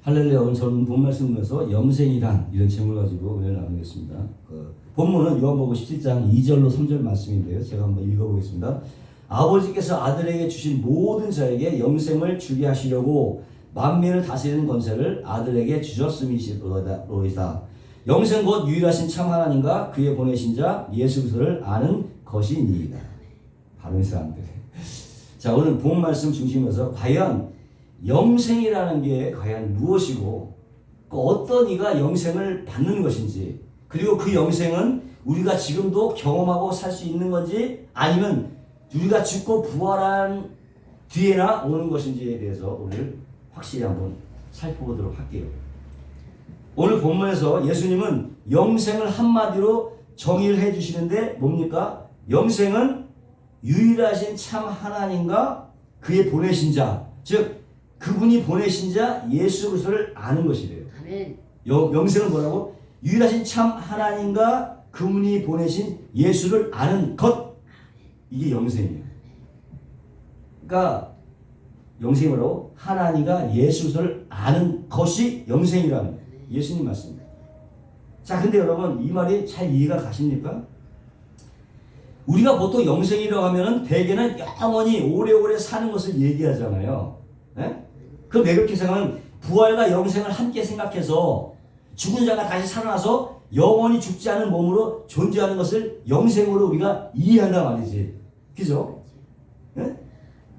할렐루야. 오늘 저는 본 말씀 보면서 영생이란 이런 제목을 가지고 은혜를 나누겠습니다. 본문은 요한복음 17장 2절로 3절 말씀인데요. 제가 한번 읽어보겠습니다. 아버지께서 아들에게 주신 모든 자에게 영생을 주게 하시려고 만민을 다스리는 권세를 아들에게 주셨음이시로이다. 영생 곧 유일하신 참 하나님과 그의 보내신 자 예수 그리스도를 아는 것이니이다. 바른 사람들. 자, 오늘 본 말씀 중심에서 과연 영생이라는 게 과연 무엇이고 어떤 이가 영생을 받는 것인지, 그리고 그 영생은 우리가 지금도 경험하고 살 수 있는 건지 아니면 우리가 죽고 부활한 뒤에나 오는 것인지에 대해서 오늘 확실히 한번 살펴보도록 할게요. 오늘 본문에서 예수님은 영생을 한마디로 정의를 해주시는데 뭡니까? 영생은 유일하신 참 하나님과 그의 보내신 자, 즉 그분이 보내신 자 예수 그리스도를 아는 것이래요. 아멘. 영생은 뭐라고? 유일하신 참 하나님과 그분이 보내신 예수를 아는 것. 이게 영생이에요. 그러니까 영생이 뭐라고? 하나님과 예수 그리스도를 아는 것이 영생이라는 거예요. 예수님 말씀입니다. 자, 근데 여러분 이 말이 잘 이해가 가십니까? 우리가 보통 영생이라고 하면은 대개는 영원히 오래오래 사는 것을 얘기하잖아요. 네? 그럼 왜 그렇게 생각하면 부활과 영생을 함께 생각해서 죽은 자가 다시 살아나서 영원히 죽지 않은 몸으로 존재하는 것을 영생으로 우리가 이해한단 말이지. 그죠? 네?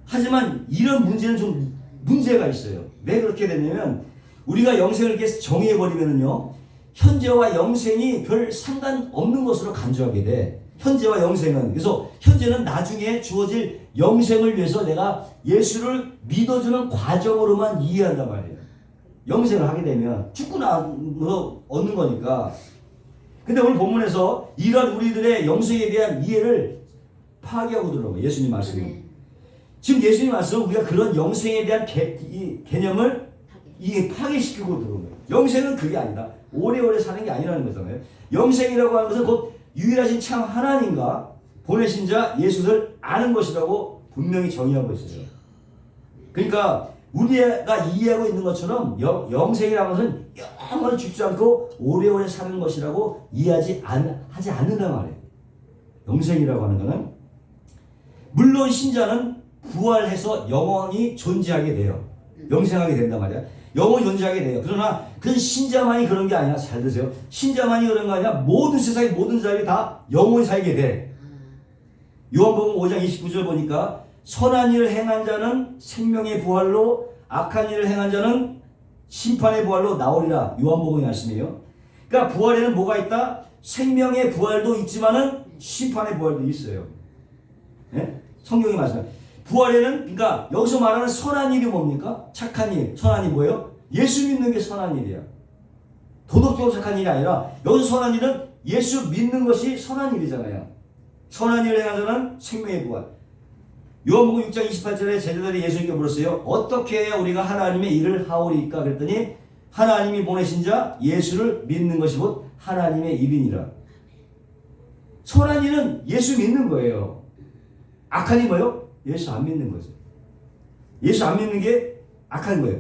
하지만 이런 문제는 좀 문제가 있어요. 왜 그렇게 됐냐면 우리가 영생을 이렇게 정의해버리면요, 현재와 영생이 별 상관없는 것으로 간주하게 돼. 현재와 영생은. 그래서 현재는 나중에 주어질 영생을 위해서 내가 예수를 믿어주는 과정으로만 이해한단 말이에요. 영생을 하게 되면 죽고 나서 얻는 거니까. 근데 오늘 본문에서 이런 우리들의 영생에 대한 이해를 파괴하고 들어가요. 예수님 말씀은. 지금 예수님 말씀은 우리가 그런 영생에 대한 개념을 파괴시키고 들어온 거예요. 영생은 그게 아니다. 오래오래 사는 게 아니라는 거잖아요. 영생이라고 하는 것은 곧 유일하신 참 하나님과 보내신 자 예수를 아는 것이라고 분명히 정의하고 있어요. 그러니까 우리가 이해하고 있는 것처럼 영생이라는 것은 영원히 죽지 않고 오래오래 사는 것이라고 이해하지 않는단 말이에요. 영생이라고 하는 것은 물론 신자는 부활해서 영원히 존재하게 돼요. 영생하게 된단 말이야. 영원히 존재하게 돼요. 그러나 그건 신자만이 그런 게 아니라, 잘 드세요. 신자만이 그런 거 아니라 모든 세상의 모든 자들이 다 영원히 살게 돼. 요한복음 5장 29절 보니까 선한 일을 행한 자는 생명의 부활로, 악한 일을 행한 자는 심판의 부활로 나오리라. 요한복음의 말씀이에요. 그러니까 부활에는 뭐가 있다? 생명의 부활도 있지만은 심판의 부활도 있어요. 네? 성경이 말씀합니다. 부활에는, 그러니까 여기서 말하는 선한 일이 뭡니까? 착한 일. 선한 일이 뭐예요? 예수 믿는 게 선한 일이야. 도덕적으로 착한 일이 아니라 여기서 선한 일은 예수 믿는 것이 선한 일이잖아요. 선한 일을 행한 자는 생명의 부활. 요한복음 6장 28절에 제자들이 예수님께 물었어요. 어떻게 해야 우리가 하나님의 일을 하오리까? 그랬더니 하나님이 보내신 자 예수를 믿는 것이 곧 하나님의 일이니라. 선한 일은 예수 믿는 거예요. 악한 일이 뭐예요? 예수 안 믿는 거죠. 예수 안 믿는 게 악한 거예요.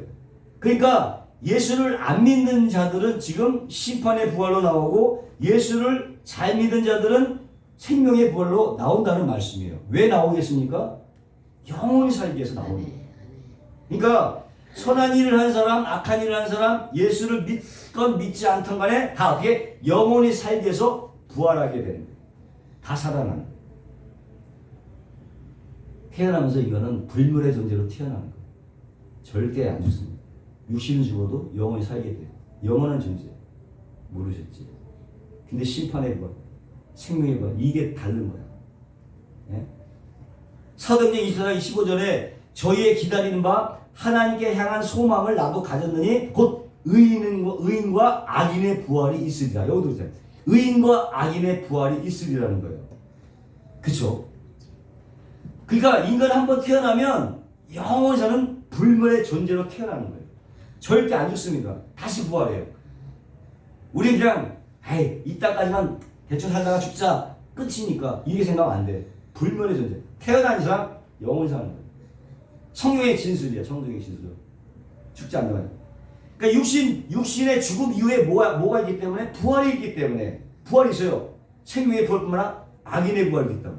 그러니까 예수를 안 믿는 자들은 지금 심판의 부활로 나오고 예수를 잘 믿는 자들은 생명의 부활로 나온다는 말씀이에요. 왜 나오겠습니까? 영원히 살기 위해서 나오는 거예요. 그러니까 선한 일을 한 사람, 악한 일을 한 사람, 예수를 믿건 믿지 않던 간에 다 어떻게 영원히 살기 위해서 부활하게 되는 거예요. 다 살아나는 거예요. 태어나면서 이거는 불멸의 존재로 태어나는 거예요. 절대 안 죽습니다. 육신은 죽어도 영원히 살게 돼요. 영원한 존재. 모르셨지? 근데 심판의 것, 생명의 것, 이게 다른 거야. 예? 사도행전 24장 15절에 저희의 기다리는 바 하나님께 향한 소망을 나도 가졌느니 곧 의인과 악인의 부활이 있으리라. 여기 들으세요. 의인과 악인의 부활이 있으리라는 거예요. 그쵸? 그러니까 인간 한번 태어나면 영원히 사는 불멸의 존재로 태어나는 거예요. 절대 안 죽습니다. 다시 부활해요. 우리 그냥 이 땅까지만 대충 살다가 죽자 끝이니까 이렇게 생각하면 안 돼. 불멸의 존재. 태어난 이상 영원히 사는 거예요. 성경의 진술이야. 성경의 진술. 죽지 않는 거예요. 그러니까 육신의 죽음 이후에 뭐가 있기 때문에? 부활이 있기 때문에. 부활이 있어요. 생명의 부활뿐만 아니라 악인의 부활이 있다고.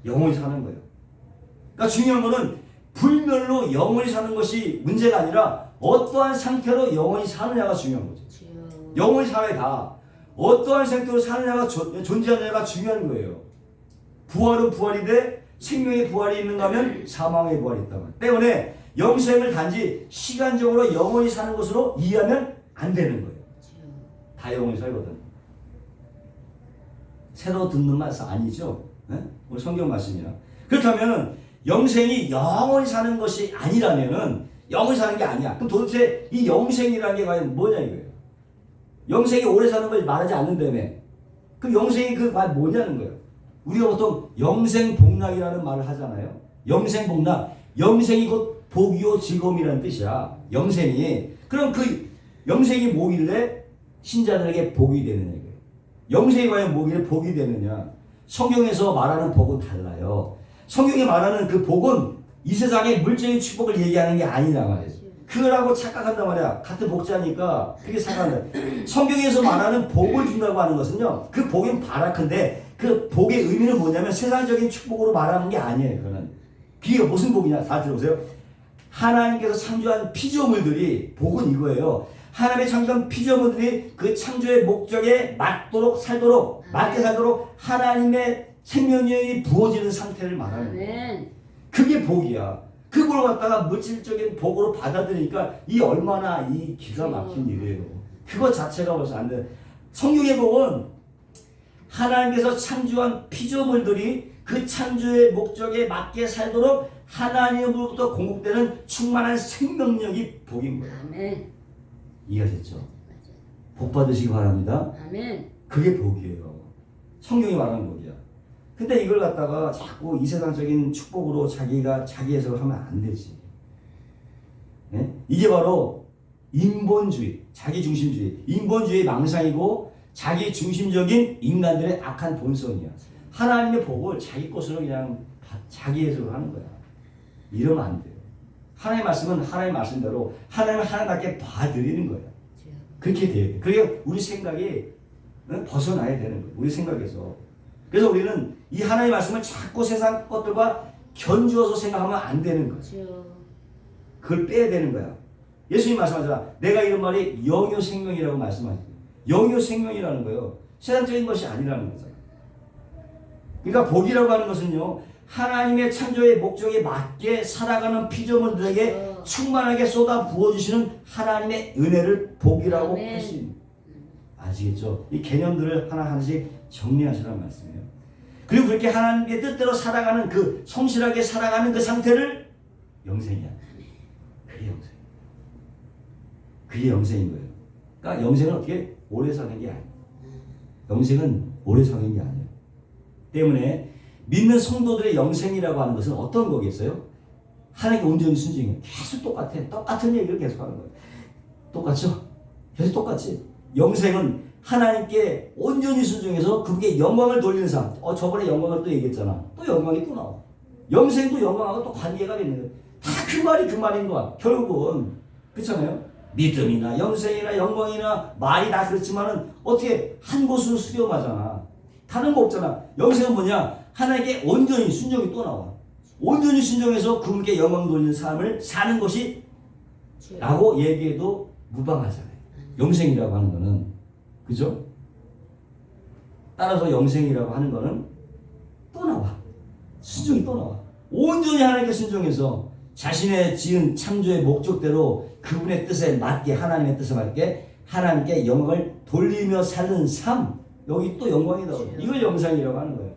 영원히 사는 거예요. 그러니까 중요한 거는 불멸로 영원히 사는 것이 문제가 아니라 어떠한 상태로 영원히 사느냐가 중요한 거죠. 영원히 살아야 다. 어떠한 상태로 사느냐가 존재하느냐가 중요한 거예요. 부활은 부활인데 생명의 부활이 있는가 하면 사망의 부활이 있다고. 때문에 영생을 단지 시간적으로 영원히 사는 것으로 이해하면 안 되는 거예요. 다 영원히 살거든. 새로 듣는 말씀 아니죠? 네? 우리 성경 말씀이야. 그렇다면 영생이 영원히 사는 것이 아니라면은 영원히 사는 게 아니야. 그럼 도대체 이 영생이라는 게 과연 뭐냐 이거예요. 영생이 오래 사는 걸 말하지 않는다며. 그럼 영생이 그 말 뭐냐는 거예요. 우리가 보통 영생복락이라는 말을 하잖아요. 영생복락. 영생이 곧 복이요 즐거움이라는 뜻이야. 영생이. 그럼 그 영생이 뭐길래 신자들에게 복이 되느냐 이거예요. 영생이 과연 뭐길래 복이 되느냐. 성경에서 말하는 복은 달라요. 성경이 말하는 그 복은 이 세상의 물질적인 축복을 얘기하는 게 아니라 말이에요. 그거라고 착각한단 말이야. 같은 복자니까 그게 생각한다. 성경에서 말하는 복을 준다고 하는 것은요. 그 복은 바라크인데 그 복의 의미는 뭐냐면 세상적인 축복으로 말하는 게 아니에요. 그거는. 그게 무슨 복이냐. 다 들어보세요. 하나님께서 창조한 피조물들이 복은 이거예요. 하나님의 창조한 피조물들이 그 창조의 목적에 맞도록 살도록 맞게 살도록 하나님의 생명력이 부어지는 상태를 말하는 거예요. 그게 복이야. 그걸 갖다가 물질적인 복으로 받아들이니까 이 얼마나 이 기가 막힌 일이에요. 그거 자체가 벌써 안 돼. 성경의 복은 하나님께서 창조한 피조물들이 그 창조의 목적에 맞게 살도록 하나님으로부터 공급되는 충만한 생명력이 복인 거예요. 아멘. 이해하셨죠? 복 받으시기 바랍니다. 아멘. 그게 복이에요. 성경이 말하는 복이야. 근데 이걸 갖다가 자꾸 이 세상적인 축복으로 자기가 자기 해석을 하면 안 되지. 네? 이게 바로 인본주의, 자기중심주의, 인본주의 망상이고 자기 중심적인 인간들의 악한 본성이야. 하나님의 복을 자기 것으로 그냥 자기 해석을 하는 거야. 이러면 안 돼요. 하나님의 말씀은 하나님의 말씀대로 하나님을 하나님답게 봐드리는 거야. 그렇게 돼야 돼. 그게 우리 생각이 벗어나야 되는 거예요. 우리 생각에서. 그래서 우리는 이 하나님의 말씀을 자꾸 세상 것들과 견주어서 생각하면 안 되는 거예요. 그걸 빼야 되는 거야. 예수님 말씀하잖아. 내가 이런 말이 영요 생명이라고 말씀하시죠. 영요 생명이라는 거예요. 세상적인 것이 아니라는 거잖아. 그러니까 복이라고 하는 것은요. 하나님의 창조의 목적에 맞게 살아가는 피조물들에게 충만하게 쏟아 부어주시는 하나님의 은혜를 복이라고 할 수 있는. 아시겠죠? 이 개념들을 하나하나씩 정리하시라는 말씀이에요. 그리고 그렇게 하나님의 뜻대로 살아가는 그 성실하게 살아가는 그 상태를 영생이야. 그게 영생. 그게 영생인 거예요. 그러니까 영생은 어떻게 오래 사는 게 아니에요. 영생은 오래 사는 게 아니에요. 때문에 믿는 성도들의 영생이라고 하는 것은 어떤 거겠어요? 하나님께 온전히 순종해요. 계속 똑같아. 똑같은 얘기를 계속 하는 거예요. 똑같죠? 계속 똑같지. 영생은 하나님께 온전히 순종해서 그분께 영광을 돌리는 삶. 저번에 영광을 또 얘기했잖아. 또 영광이 또 나와. 영생도 영광하고 또 관계가 있는 거예요. 다 그 말이 그 말인 거야. 결국은. 그렇잖아요? 믿음이나 영생이나 영광이나 말이 다 그렇지만은 어떻게 한 곳으로 수렴하잖아. 다른 거 없잖아. 영생은 뭐냐? 하나님께 온전히 순종이 또 나와. 온전히 순종해서 그분께 영광 돌리는 삶을 사는 것이 라고 얘기해도 무방하잖아요. 영생이라고 하는 거는. 그죠? 따라서 영생이라고 하는 거는 또 나와. 순종이 또 나와. 온전히 하나님께 순종해서 자신의 지은 창조의 목적대로 그분의 뜻에 맞게 하나님의 뜻에 맞게 하나님께 영광을 돌리며 사는 삶. 여기 또 영광이 나오죠. 이걸 영생이라고 하는 거예요.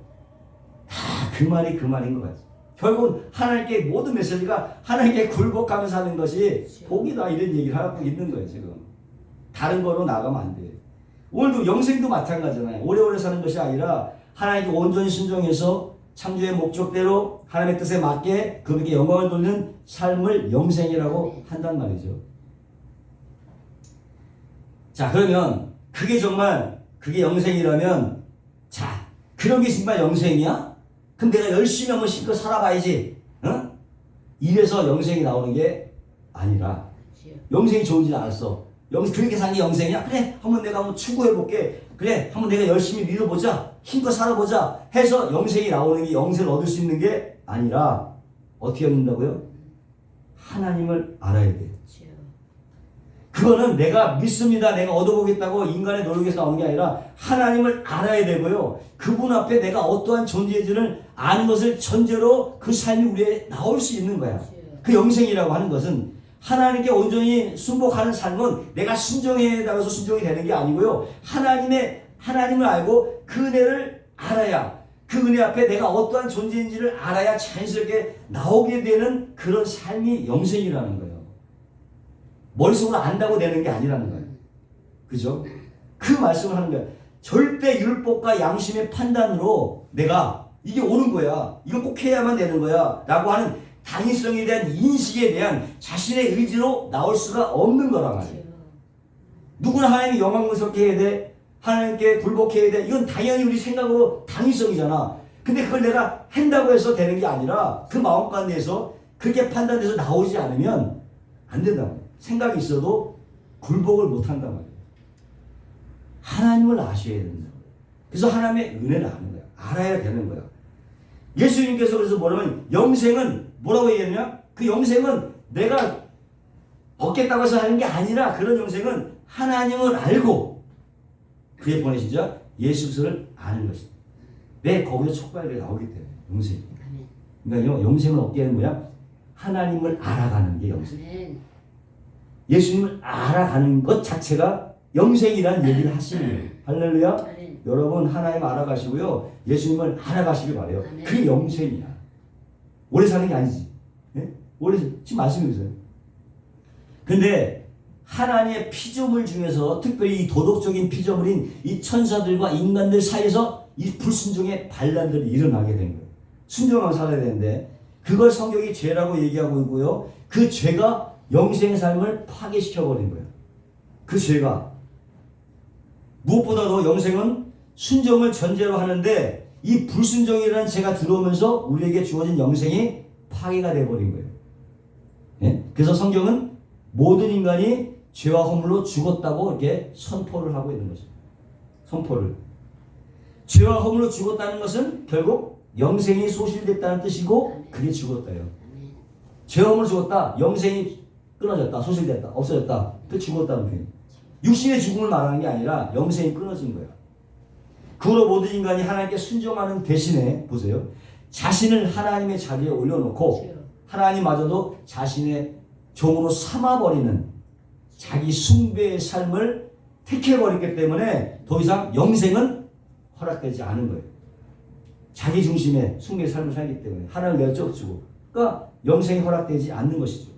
다 그 말이 그 말인 것 같아요. 결국은 하나님께 모든 메시지가 하나님께 굴복하며 사는 것이 복이다 이런 얘기를 하고 있는 거예요. 지금. 다른 거로 나가면 안 돼요. 오늘도 영생도 마찬가지잖아요. 오래오래 사는 것이 아니라 하나님께 온전히 순종해서 창조의 목적대로 하나님의 뜻에 맞게 그분께 영광을 돌리는 삶을 영생이라고 한단 말이죠. 자, 그러면 그게 영생이라면 자, 그런 게 정말 영생이야? 그럼 내가 열심히 한번 실컷 살아봐야지. 응? 이래서 영생이 나오는 게 아니라 영생이 좋은지 알았어. 그렇게 산 게 영생이야? 그래, 한번 내가 한번 추구해볼게. 그래, 한번 내가 열심히 믿어보자. 힘껏 살아보자. 해서 영생이 나오는 게, 영생을 얻을 수 있는 게 아니라 어떻게 얻는다고요? 하나님을 알아야 돼. 그거는 내가 믿습니다, 내가 얻어보겠다고 인간의 노력에서 나오는 게 아니라 하나님을 알아야 되고요. 그분 앞에 내가 어떠한 존재인지를 아는 것을 전제로 그 삶이 우리에 나올 수 있는 거야. 그 영생이라고 하는 것은 하나님께 온전히 순복하는 삶은 내가 순종에 따라서 순종이 되는 게 아니고요. 하나님을 알고 그 은혜를 알아야, 그 은혜 앞에 내가 어떠한 존재인지를 알아야 자연스럽게 나오게 되는 그런 삶이 영생이라는 거예요. 머릿속으로 안다고 되는 게 아니라는 거예요. 그죠? 그 말씀을 하는 거예요. 절대 율법과 양심의 판단으로 내가 이게 옳은 거야, 이거 꼭 해야만 되는 거야 라고 하는 당위성에 대한 인식에 대한 자신의 의지로 나올 수가 없는 거란 말이에요. 누구나 하나님이 영광스럽게 해야 돼, 하나님께 굴복해야 돼, 이건 당연히 우리 생각으로 당위성이잖아. 근데 그걸 내가 한다고 해서 되는 게 아니라 그 마음 가운데에서 그렇게 판단돼서 나오지 않으면 안 된단 말이에요. 생각이 있어도 굴복을 못 한단 말이에요. 하나님을 아셔야 된다. 그래서 하나님의 은혜를 아는 거야. 알아야 되는 거야. 예수님께서 그래서 뭐냐면 영생은 뭐라고 얘기했냐? 그 영생은 내가 얻겠다고 해서 하는 게 아니라 그런 영생은 하나님을 알고 그의 보내신 자 예수 그리스도를 아는 것이다. 왜 거기서 촉발이 나오기 때문에 영생. 그러니까 영생을 얻게 하는 뭐야? 하나님을 알아가는 게 영생. 예수님을 알아가는 것 자체가 영생이라는 얘기를 하시는 거예요. 할렐루야. 여러분 하나님 알아가시고요. 예수님을 알아가시길 바래요. 그게 영생이야. 오래 사는 게 아니지. 네? 오래 지금 말씀해주세요. 근데 하나님의 피조물 중에서 특별히 이 도덕적인 피조물인 이 천사들과 인간들 사이에서 이 불순종의 반란들이 일어나게 된 거예요. 순종하고 살아야 되는데 그걸 성경이 죄라고 얘기하고 있고요. 그 죄가 영생의 삶을 파괴시켜버린 거예요. 그 죄가. 무엇보다도 영생은 순종을 전제로 하는데 이 불순종이라는 죄가 들어오면서 우리에게 주어진 영생이 파괴가 되어버린 거예요. 예? 그래서 성경은 모든 인간이 죄와 허물로 죽었다고 이렇게 선포를 하고 있는 것입니다. 선포를. 죄와 허물로 죽었다는 것은 결국 영생이 소실됐다는 뜻이고 그게 죽었다요. 죄와 허물로 죽었다. 영생이 끊어졌다. 소실됐다. 없어졌다. 그 죽었다는 표현. 육신의 죽음을 말하는 게 아니라 영생이 끊어진 거야. 그로 모든 인간이 하나님께 순종하는 대신에 보세요. 자신을 하나님의 자리에 올려놓고 하나님마저도 자신의 종으로 삼아버리는 자기 숭배의 삶을 택해버렸기 때문에 더 이상 영생은 허락되지 않은 거예요. 자기 중심의 숭배의 삶을 살기 때문에 하나님을 내쫓고 그러니까 영생이 허락되지 않는 것이죠.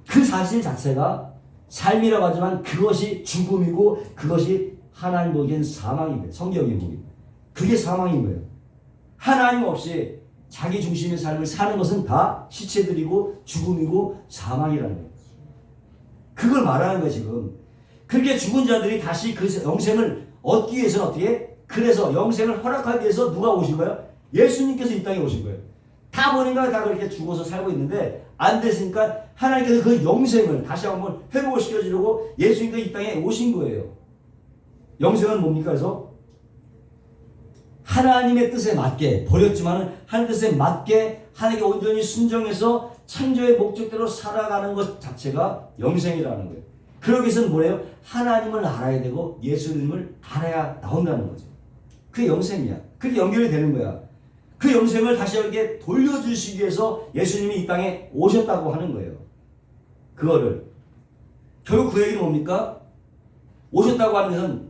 그 사실 자체가 삶이라고 하지만 그것이 죽음이고 그것이 하나님 보기엔 사망입니다. 성경이 보기. 그게 사망인 거예요. 하나님 없이 자기 중심의 삶을 사는 것은 다 시체들이고 죽음이고 사망이라는 거예요. 그걸 말하는 거예요 지금. 그렇게 죽은 자들이 다시 그 영생을 얻기 위해서는 어떻게? 그래서 영생을 허락하기 위해서 누가 오신 거예요? 예수님께서 이 땅에 오신 거예요. 다 보니까 다 그렇게 죽어서 살고 있는데 안 됐으니까 하나님께서 그 영생을 다시 한번 회복을 시켜주려고 예수님께서 이 땅에 오신 거예요. 영생은 뭡니까? 그래서 하나님의 뜻에 맞게 버렸지만 하나님의 뜻에 맞게 하나님께 온전히 순종해서 창조의 목적대로 살아가는 것 자체가 영생이라는 거예요. 그러기 위해서는 뭐예요? 하나님을 알아야 되고 예수님을 알아야 나온다는 거죠. 그게 영생이야. 그게 연결이 되는 거야. 그 영생을 다시 이렇게 돌려주시기 위해서 예수님이 이 땅에 오셨다고 하는 거예요. 그거를. 결국 그 얘기는 뭡니까? 오셨다고 하는 것은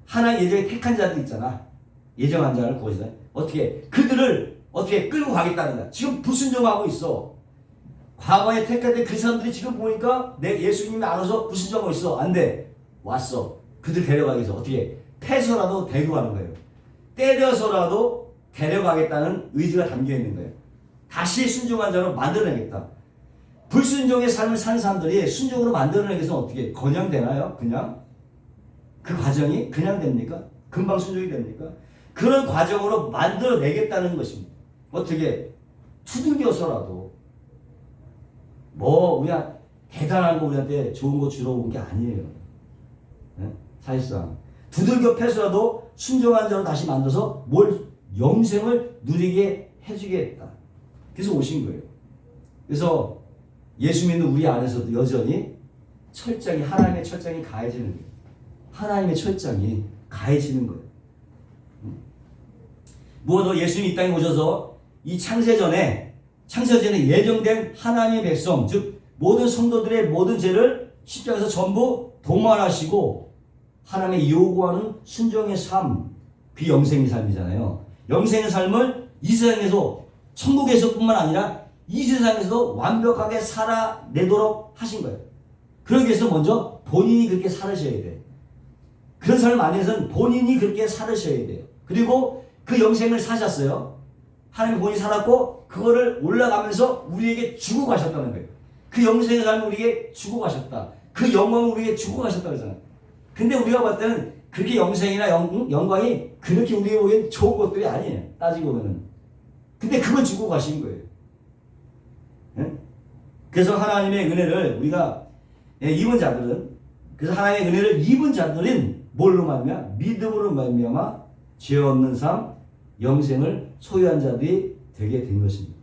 하나님 예정에 택한 자들 있잖아. 예정한 자를 구하시다. 어떻게? 그들을 어떻게 끌고 가겠다는 거야. 지금 불순종하고 있어. 과거에 택했던 그 사람들이 지금 보니까 내 예수님이 알아서 불순종하고 있어. 안 돼. 왔어. 그들 데려가기 위해서 어떻게? 패서라도 데리고 가는 거예요. 때려서라도 데려가겠다는 의지가 담겨 있는 거예요. 다시 순종한 자로 만들어내겠다. 불순종의 삶을 사는 사람들이 순종으로 만들어내기 위해서는 어떻게? 그냥 되나요? 그냥? 그 과정이 그냥 됩니까? 금방 순종이 됩니까? 그런 과정으로 만들어내겠다는 것입니다. 어떻게? 두들겨서라도 우리가 대단한 거 우리한테 좋은 거 주러 온 게 아니에요. 네? 사실상 두들겨 패서라도 순종한 자로 다시 만들어서 뭘 영생을 누리게 해주겠다. 그래서 오신 거예요. 그래서 예수 믿는 우리 안에서도 여전히 철장이 하나님의 철장이 가해지는 거예요. 하나님의 철장이 가해지는 거예요. 무엇도 예수님이 이 땅에 오셔서 이 창세전에 예정된 하나님의 백성, 즉 모든 성도들의 모든 죄를 십자가에서 전부 도말하시고 하나님의 요구하는 순종의 삶, 그 영생의 삶이잖아요. 영생의 삶을 이 세상에서, 천국에서뿐만 아니라 이 세상에서도 완벽하게 살아내도록 하신 거예요. 그러기 위해서 먼저 본인이 그렇게 살으셔야 돼. 그런 삶 안에서는 본인이 그렇게 살으셔야 돼요. 그리고 그 영생을 사셨어요. 하나님 본인이 살았고 그거를 올라가면서 우리에게 주고 가셨다는 거예요. 그 영생의 삶을 우리에게 주고 가셨다. 그 영광을 우리에게 주고 가셨다 그러잖아요. 근데 우리가 봤을 때는 그렇게 영생이나 영광이 그렇게 우리에게 보기엔 좋은 것들이 아니에요. 따지고 보면. 근데 그걸 주고 가신 거예요. 네? 그래서 하나님의 은혜를 우리가 입은 자들은, 그래서 하나님의 은혜를 입은 자들은 뭘로 말미암아? 믿음으로 말미암아 죄 없는 삶, 영생을 소유한 자들이 되게 된 것입니다.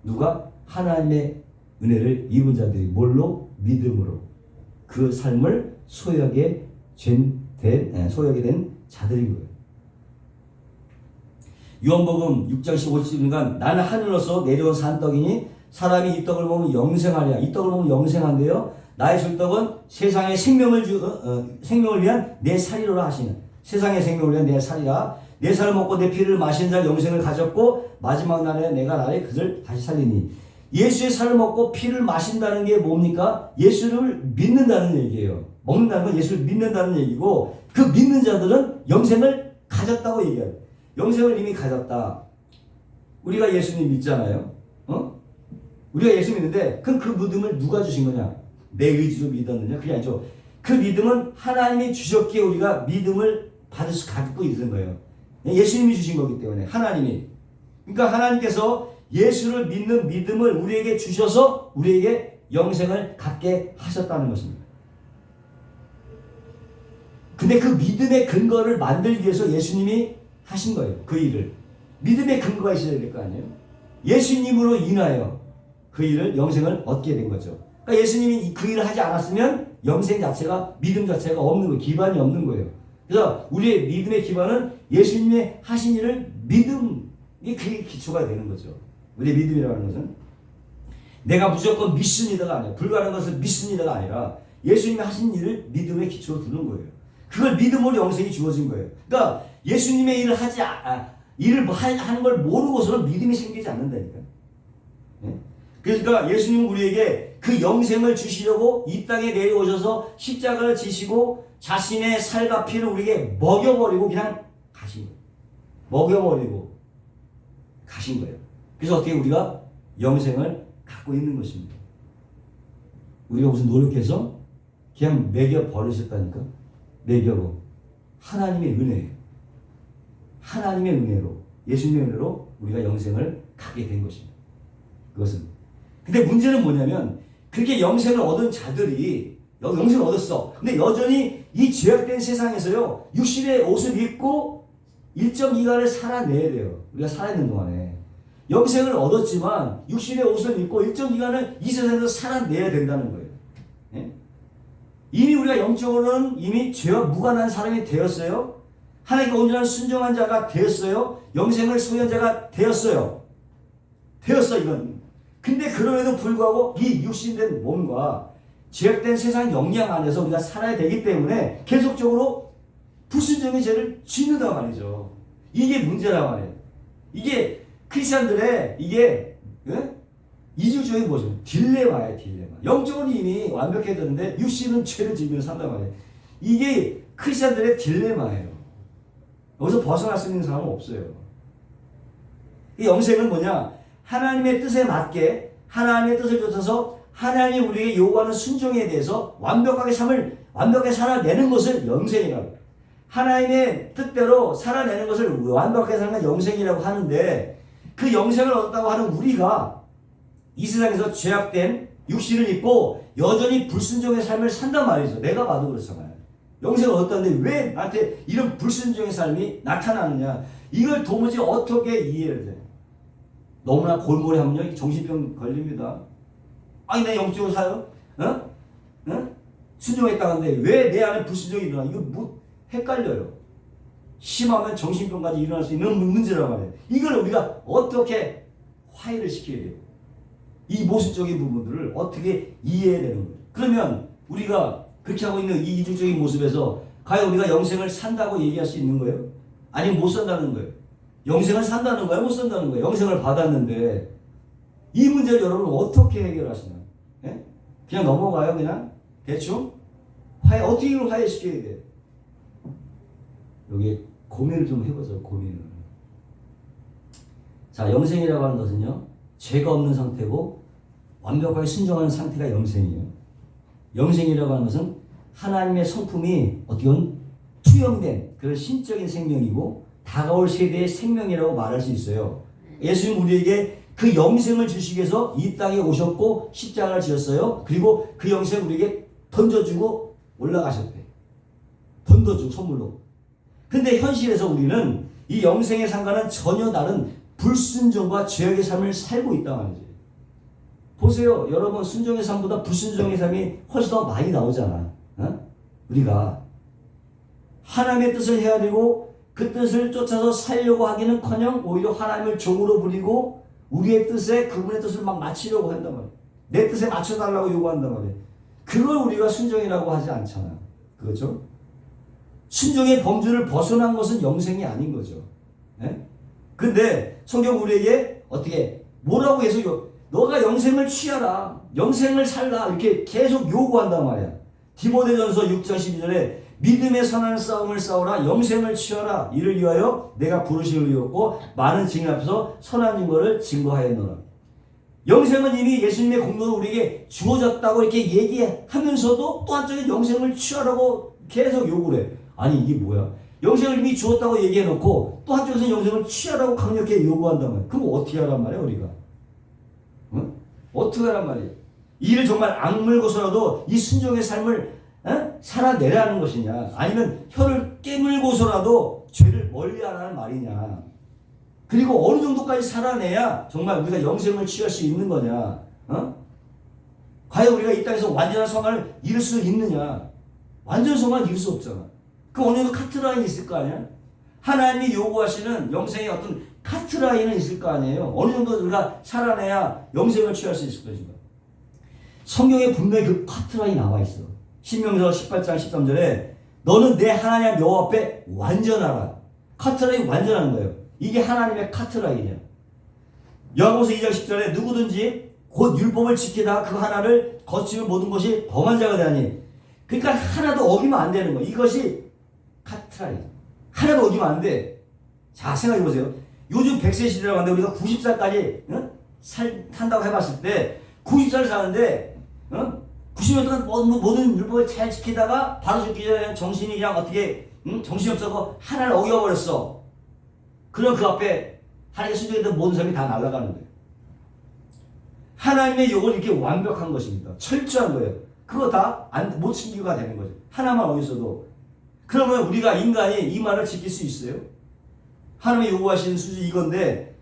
누가? 하나님의 은혜를 입은 자들이 뭘로? 믿음으로 그 삶을 소유하게 된 자들인 거예요. 요한복음 6장 15절인가 나는 하늘로서 내려온 산떡이니 사람이 이 떡을 먹으면 영생하리라. 이 떡을 먹으면 영생한데요. 나의 줄 떡은 세상의 생명을 위한 내 살이로라 하시는. 세상의 생명을 위한 내 살이라. 내 살을 먹고 내 피를 마시는 자 영생을 가졌고 마지막 날에 내가 나의 그들 다시 살리니. 예수의 살을 먹고 피를 마신다는 게 뭡니까? 예수를 믿는다는 얘기예요. 먹는다는 건 예수를 믿는다는 얘기고 그 믿는 자들은 영생을 가졌다고 얘기해요. 영생을 이미 가졌다. 우리가 예수님 믿잖아요. 우리가 예수 믿는데 그럼 그 믿음을 누가 주신 거냐? 내 의지로 믿었느냐? 그게 아니죠. 그 믿음은 하나님이 주셨기에 우리가 믿음을 갖고 있는 거예요. 예수님이 주신 거기 때문에 하나님이. 그러니까 하나님께서 예수를 믿는 믿음을 우리에게 주셔서 우리에게 영생을 갖게 하셨다는 것입니다. 근데 그 믿음의 근거를 만들기 위해서 예수님이 하신 거예요. 그 일을. 믿음의 근거가 있어야 될 거 아니에요. 예수님으로 인하여 그 일을 영생을 얻게 된 거죠. 그러니까 예수님이 그 일을 하지 않았으면 영생 자체가 믿음 자체가 없는 거예요. 기반이 없는 거예요. 그래서 우리의 믿음의 기반은 예수님이 하신 일을 믿음이 그게 기초가 되는 거죠. 우리의 믿음이라고 하는 것은 내가 무조건 믿습니다가 아니라 불가능한 것을 믿습니다가 아니라 예수님이 하신 일을 믿음의 기초로 두는 거예요. 그걸 믿음으로 영생이 주어진 거예요. 그러니까 예수님의 일을 하는 걸 모르고서는 믿음이 생기지 않는다니까요. 네? 그러니까 예수님은 우리에게 그 영생을 주시려고 이 땅에 내려오셔서 십자가를 지시고 자신의 살과 피를 우리에게 먹여버리고 그냥 가신 거예요. 먹여버리고 가신 거예요. 그래서 어떻게 우리가 영생을 갖고 있는 것입니다. 우리가 무슨 노력해서 그냥 먹여버리셨다니까. 먹여고 하나님의 은혜예요. 하나님의 은혜로 예수님의 은혜로 우리가 영생을 갖게 된 것입니다. 그것은. 근데 문제는 뭐냐면 그렇게 영생을 얻은 자들이 영생을 얻었어. 근데 여전히 이 죄악된 세상에서요. 육신의 옷을 입고 1.2간을 살아내야 돼요. 우리가 살아있는 동안에. 영생을 얻었지만 육신의 옷을 입고 1.2간을 이 세상에서 살아내야 된다는 거예요. 네? 이미 우리가 영적으로는 이미 죄와 무관한 사람이 되었어요. 하나님께 온전한 순종한 자가 되었어요. 영생을 소유한 자가 되었어요. 이건. 근데 그럼에도 불구하고 이 육신된 몸과 죄악된 세상 영향 안에서 우리가 살아야 되기 때문에 계속적으로 불순종의 죄를 짓는단 말이죠. 이게 문제란 말이에요. 이게 크리스찬들의 이게 이주적인 뭐죠? 딜레마예요. 딜레마. 영적으로 이미 완벽해졌는데 육신은 죄를 지으면서 산단 말이에요. 이게 크리스찬들의 딜레마예요. 여기서 벗어날 수 있는 사람은 없어요. 이 영생은 뭐냐? 하나님의 뜻에 맞게 하나님의 뜻을 좇아서 하나님이 우리에게 요구하는 순종에 대해서 완벽하게 살아내는 것을 영생이라고 해요. 하나님의 뜻대로 살아내는 것을 완벽하게 사는 영생이라고 하는데 그 영생을 얻었다고 하는 우리가 이 세상에서 죄악된 육신을 입고 여전히 불순종의 삶을 산단 말이죠. 내가 봐도 그렇잖아요. 영생을 얻었는데 왜 나한테 이런 불순종의 삶이 나타나느냐. 이걸 도무지 어떻게 이해를 돼. 너무나 골몰이 하면요 정신병 걸립니다. 아니 내 영적으로 사요? 어? 어? 순종했다는데 왜 내 안에 불순종이 일어나? 이거 뭐 헷갈려요. 심하면 정신병까지 일어날 수 있는 문제란 말이에요. 이걸 우리가 어떻게 화해를 시켜야 돼요? 이 모습적인 부분들을 어떻게 이해해야 되는 거예요. 그러면 우리가 그렇게 하고 있는 이 이중적인 모습에서 과연 우리가 영생을 산다고 얘기할 수 있는 거예요? 아니면 못 산다는 거예요? 영생을 산다는 거예요? 못 산다는 거예요? 영생을 받았는데 이 문제를 여러분 어떻게 해결하시나요? 예? 그냥 넘어가요? 그냥? 대충? 화해, 어떻게 이걸 화해시켜야 돼요? 여기 고민을 좀 해보죠. 고민을. 자, 영생이라고 하는 것은요. 죄가 없는 상태고 완벽하게 순종하는 상태가 영생이에요. 영생이라고 하는 것은 하나님의 성품이 어떻게 보면 투영된 그런 신적인 생명이고 다가올 세대의 생명이라고 말할 수 있어요. 예수님 우리에게 그 영생을 주시기 위해서 이 땅에 오셨고 십자가를 지었어요. 그리고 그 영생을 우리에게 던져주고 올라가셨대. 던져주고 선물로. 근데 현실에서 우리는 이 영생의 상과는 전혀 다른 불순종과 죄악의 삶을 살고 있단 말이죠. 보세요. 여러분 순종의 삶보다 불순종의 삶이 훨씬 더 많이 나오잖아. 어? 우리가 하나님의 뜻을 해야 되고 그 뜻을 쫓아서 살려고 하기는커녕 오히려 하나님을 종으로 부리고 우리의 뜻에 그분의 뜻을 막 맞추려고 한단 말이에요. 내 뜻에 맞춰달라고 요구한단 말이에요. 그걸 우리가 순종이라고 하지 않잖아요. 그렇죠? 순종의 범주를 벗어난 것은 영생이 아닌 거죠. 네? 근데 성경 우리에게 어떻게 뭐라고 해서 너가 영생을 취하라. 영생을 살라. 이렇게 계속 요구한단 말이야. 디모데전서 6장 12절에 믿음의 선한 싸움을 싸우라. 영생을 취하라. 이를 위하여 내가 부르심을 이었고 많은 증인 앞에서 선한 증거를 증거하였노라. 영생은 이미 예수님의 공로로 우리에게 주어졌다고 이렇게 얘기하면서도 또 한쪽에 영생을 취하라고 계속 요구를 해. 아니 이게 뭐야? 영생을 이미 주었다고 얘기해놓고 또 한쪽에서는 영생을 취하라고 강력하게 요구한단 말이야. 그럼 어떻게 하란 말이야 우리가? 응? 어떻게 하란 말이야? 이를 정말 악물고서라도 이 순종의 삶을 살아내라는 것이냐, 아니면 혀를 깨물고서라도 죄를 멀리하라는 말이냐, 그리고 어느 정도까지 살아내야 정말 우리가 영생을 취할 수 있는 거냐, 과연 우리가 이 땅에서 완전한 성화를 이룰 수 있느냐? 완전 성화를 이룰 수 없잖아. 그 어느 정도 카트라인이 있을 거 아니야? 하나님이 요구하시는 영생의 어떤 카트라인은 있을 거 아니에요? 어느 정도 우리가 살아내야 영생을 취할 수 있을 것인가? 성경에 분명히 그 카트라인이 나와 있어. 신명서 18장 13절에 너는 내 하나님 여호와 앞에 완전하라. 카트라인이 완전한 거예요. 이게 하나님의 카트라인이야. 요한복음 2장 10절에 누구든지 곧 율법을 지키다 그 하나를 거치는 모든 것이 범한 자가 되하니, 그러니까 하나도 어기면 안 되는 거야. 이것이 카트라인. 하나도 어기면 안 돼. 자, 생각해 보세요. 요즘 100세 시대라고 하는데 우리가 90살까지 산다고 해봤을 때 90살 사는데 90년 동안 모든 율법을 잘 지키다가 바로 죽기 전에 정신이 그냥 어떻게 정신이 없어서 하나를 어겨버렸어. 그럼 그 앞에 하나님께 순종했던 모든 삶이 다 날아가는 거예요. 하나님의 욕은 이렇게 완벽한 것입니다. 철저한 거예요. 그거 다 못 챙기가 되는 거죠. 하나만 어겼어도. 그러면 우리가 인간이 이 말을 지킬 수 있어요? 하나님이 요구하시는 수준이 이건데,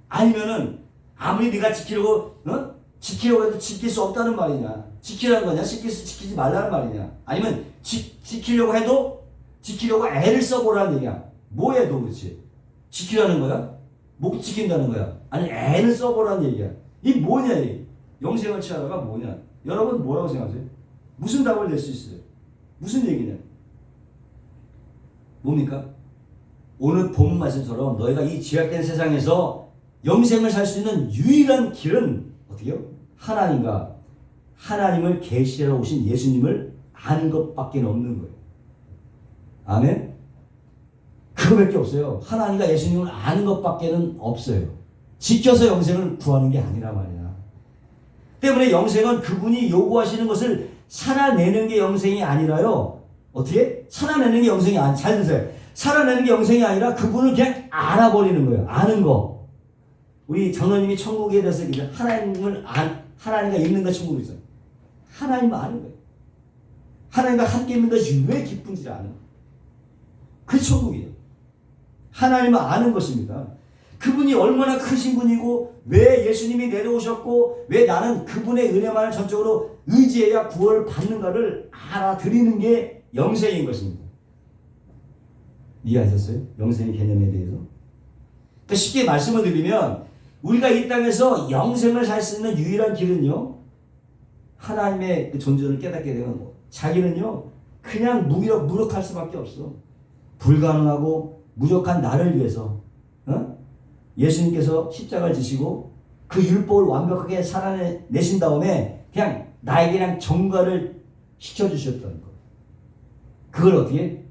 아니면은 아무리 네가 지키려고 해도 지킬 수 없다는 말이냐? 지키라는 거냐? 지키지 말라는 말이냐? 아니면 지키려고 해도 지키려고 애를 써보라는 얘기야. 뭐야 도대체? 지키라는 거야? 못 지킨다는 거야? 아니 애는 써보라는 얘기야. 이 뭐냐? 이 영생을 취하라가 뭐냐? 여러분 뭐라고 생각하세요? 무슨 답을 낼 수 있어요? 무슨 얘기냐? 뭡니까? 오늘 본 말씀처럼 너희가 이 죄악된 세상에서 영생을 살 수 있는 유일한 길은 어떻게요? 하나님과 하나님을 계시하러 오신 예수님을 아는 것밖에 없는 거예요. 아멘? 그거밖에 없어요. 하나님과 예수님을 아는 것밖에는 없어요. 지켜서 영생을 구하는 게 아니라 말이야. 때문에 영생은 그분이 요구하시는 것을 살아내는 게 영생이 아니라요. 어떻게? 살아내는 게 영생이 아니. 잘 드세요. 살아내는 게 영생이 아니라 그분을 그냥 알아버리는 거예요. 아는 거. 우리 장로님이 천국에 대해서 하나님을 하나님과 있는 것이 모르고 있어요. 하나님을 아는 거예요. 하나님과 함께 있는 것이 왜 기쁜지 아는 거예요. 그 천국이에요. 하나님을 아는 것입니다. 그분이 얼마나 크신 분이고 왜 예수님이 내려오셨고 왜 나는 그분의 은혜만을 전적으로 의지해야 구원을 받는가를 알아들이는 게 영생인 것입니다. 이해하셨어요? 영생의 개념에 대해서? 그러니까 쉽게 말씀을 드리면 우리가 이 땅에서 영생을 살 수 있는 유일한 길은요, 하나님의 그 존재를 깨닫게 되면 자기는요 그냥 무력할 수밖에 없어. 불가능하고 무력한 나를 위해서 예수님께서 십자가를 지시고 그 율법을 완벽하게 살아내신 다음에 그냥 나에게 그냥 전가를 시켜주셨다는 거. 그걸 어떻게?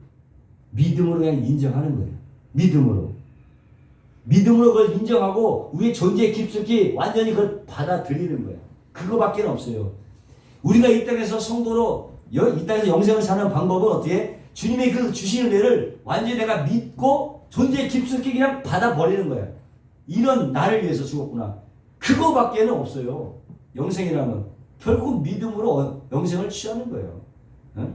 믿음으로 그냥 인정하는 거예요. 믿음으로 그걸 인정하고 우리의 존재에 깊숙이 완전히 그걸 받아들이는 거예요. 그거밖에 없어요. 우리가 이 땅에서 성도로 이 땅에서 영생을 사는 방법은 어떻게? 주님의 그 주신 은혜를 완전히 내가 믿고 존재에 깊숙이 그냥 받아버리는 거예요. 이런 나를 위해서 죽었구나. 그거밖에는 없어요. 영생이라면 결국 믿음으로 영생을 취하는 거예요. 응?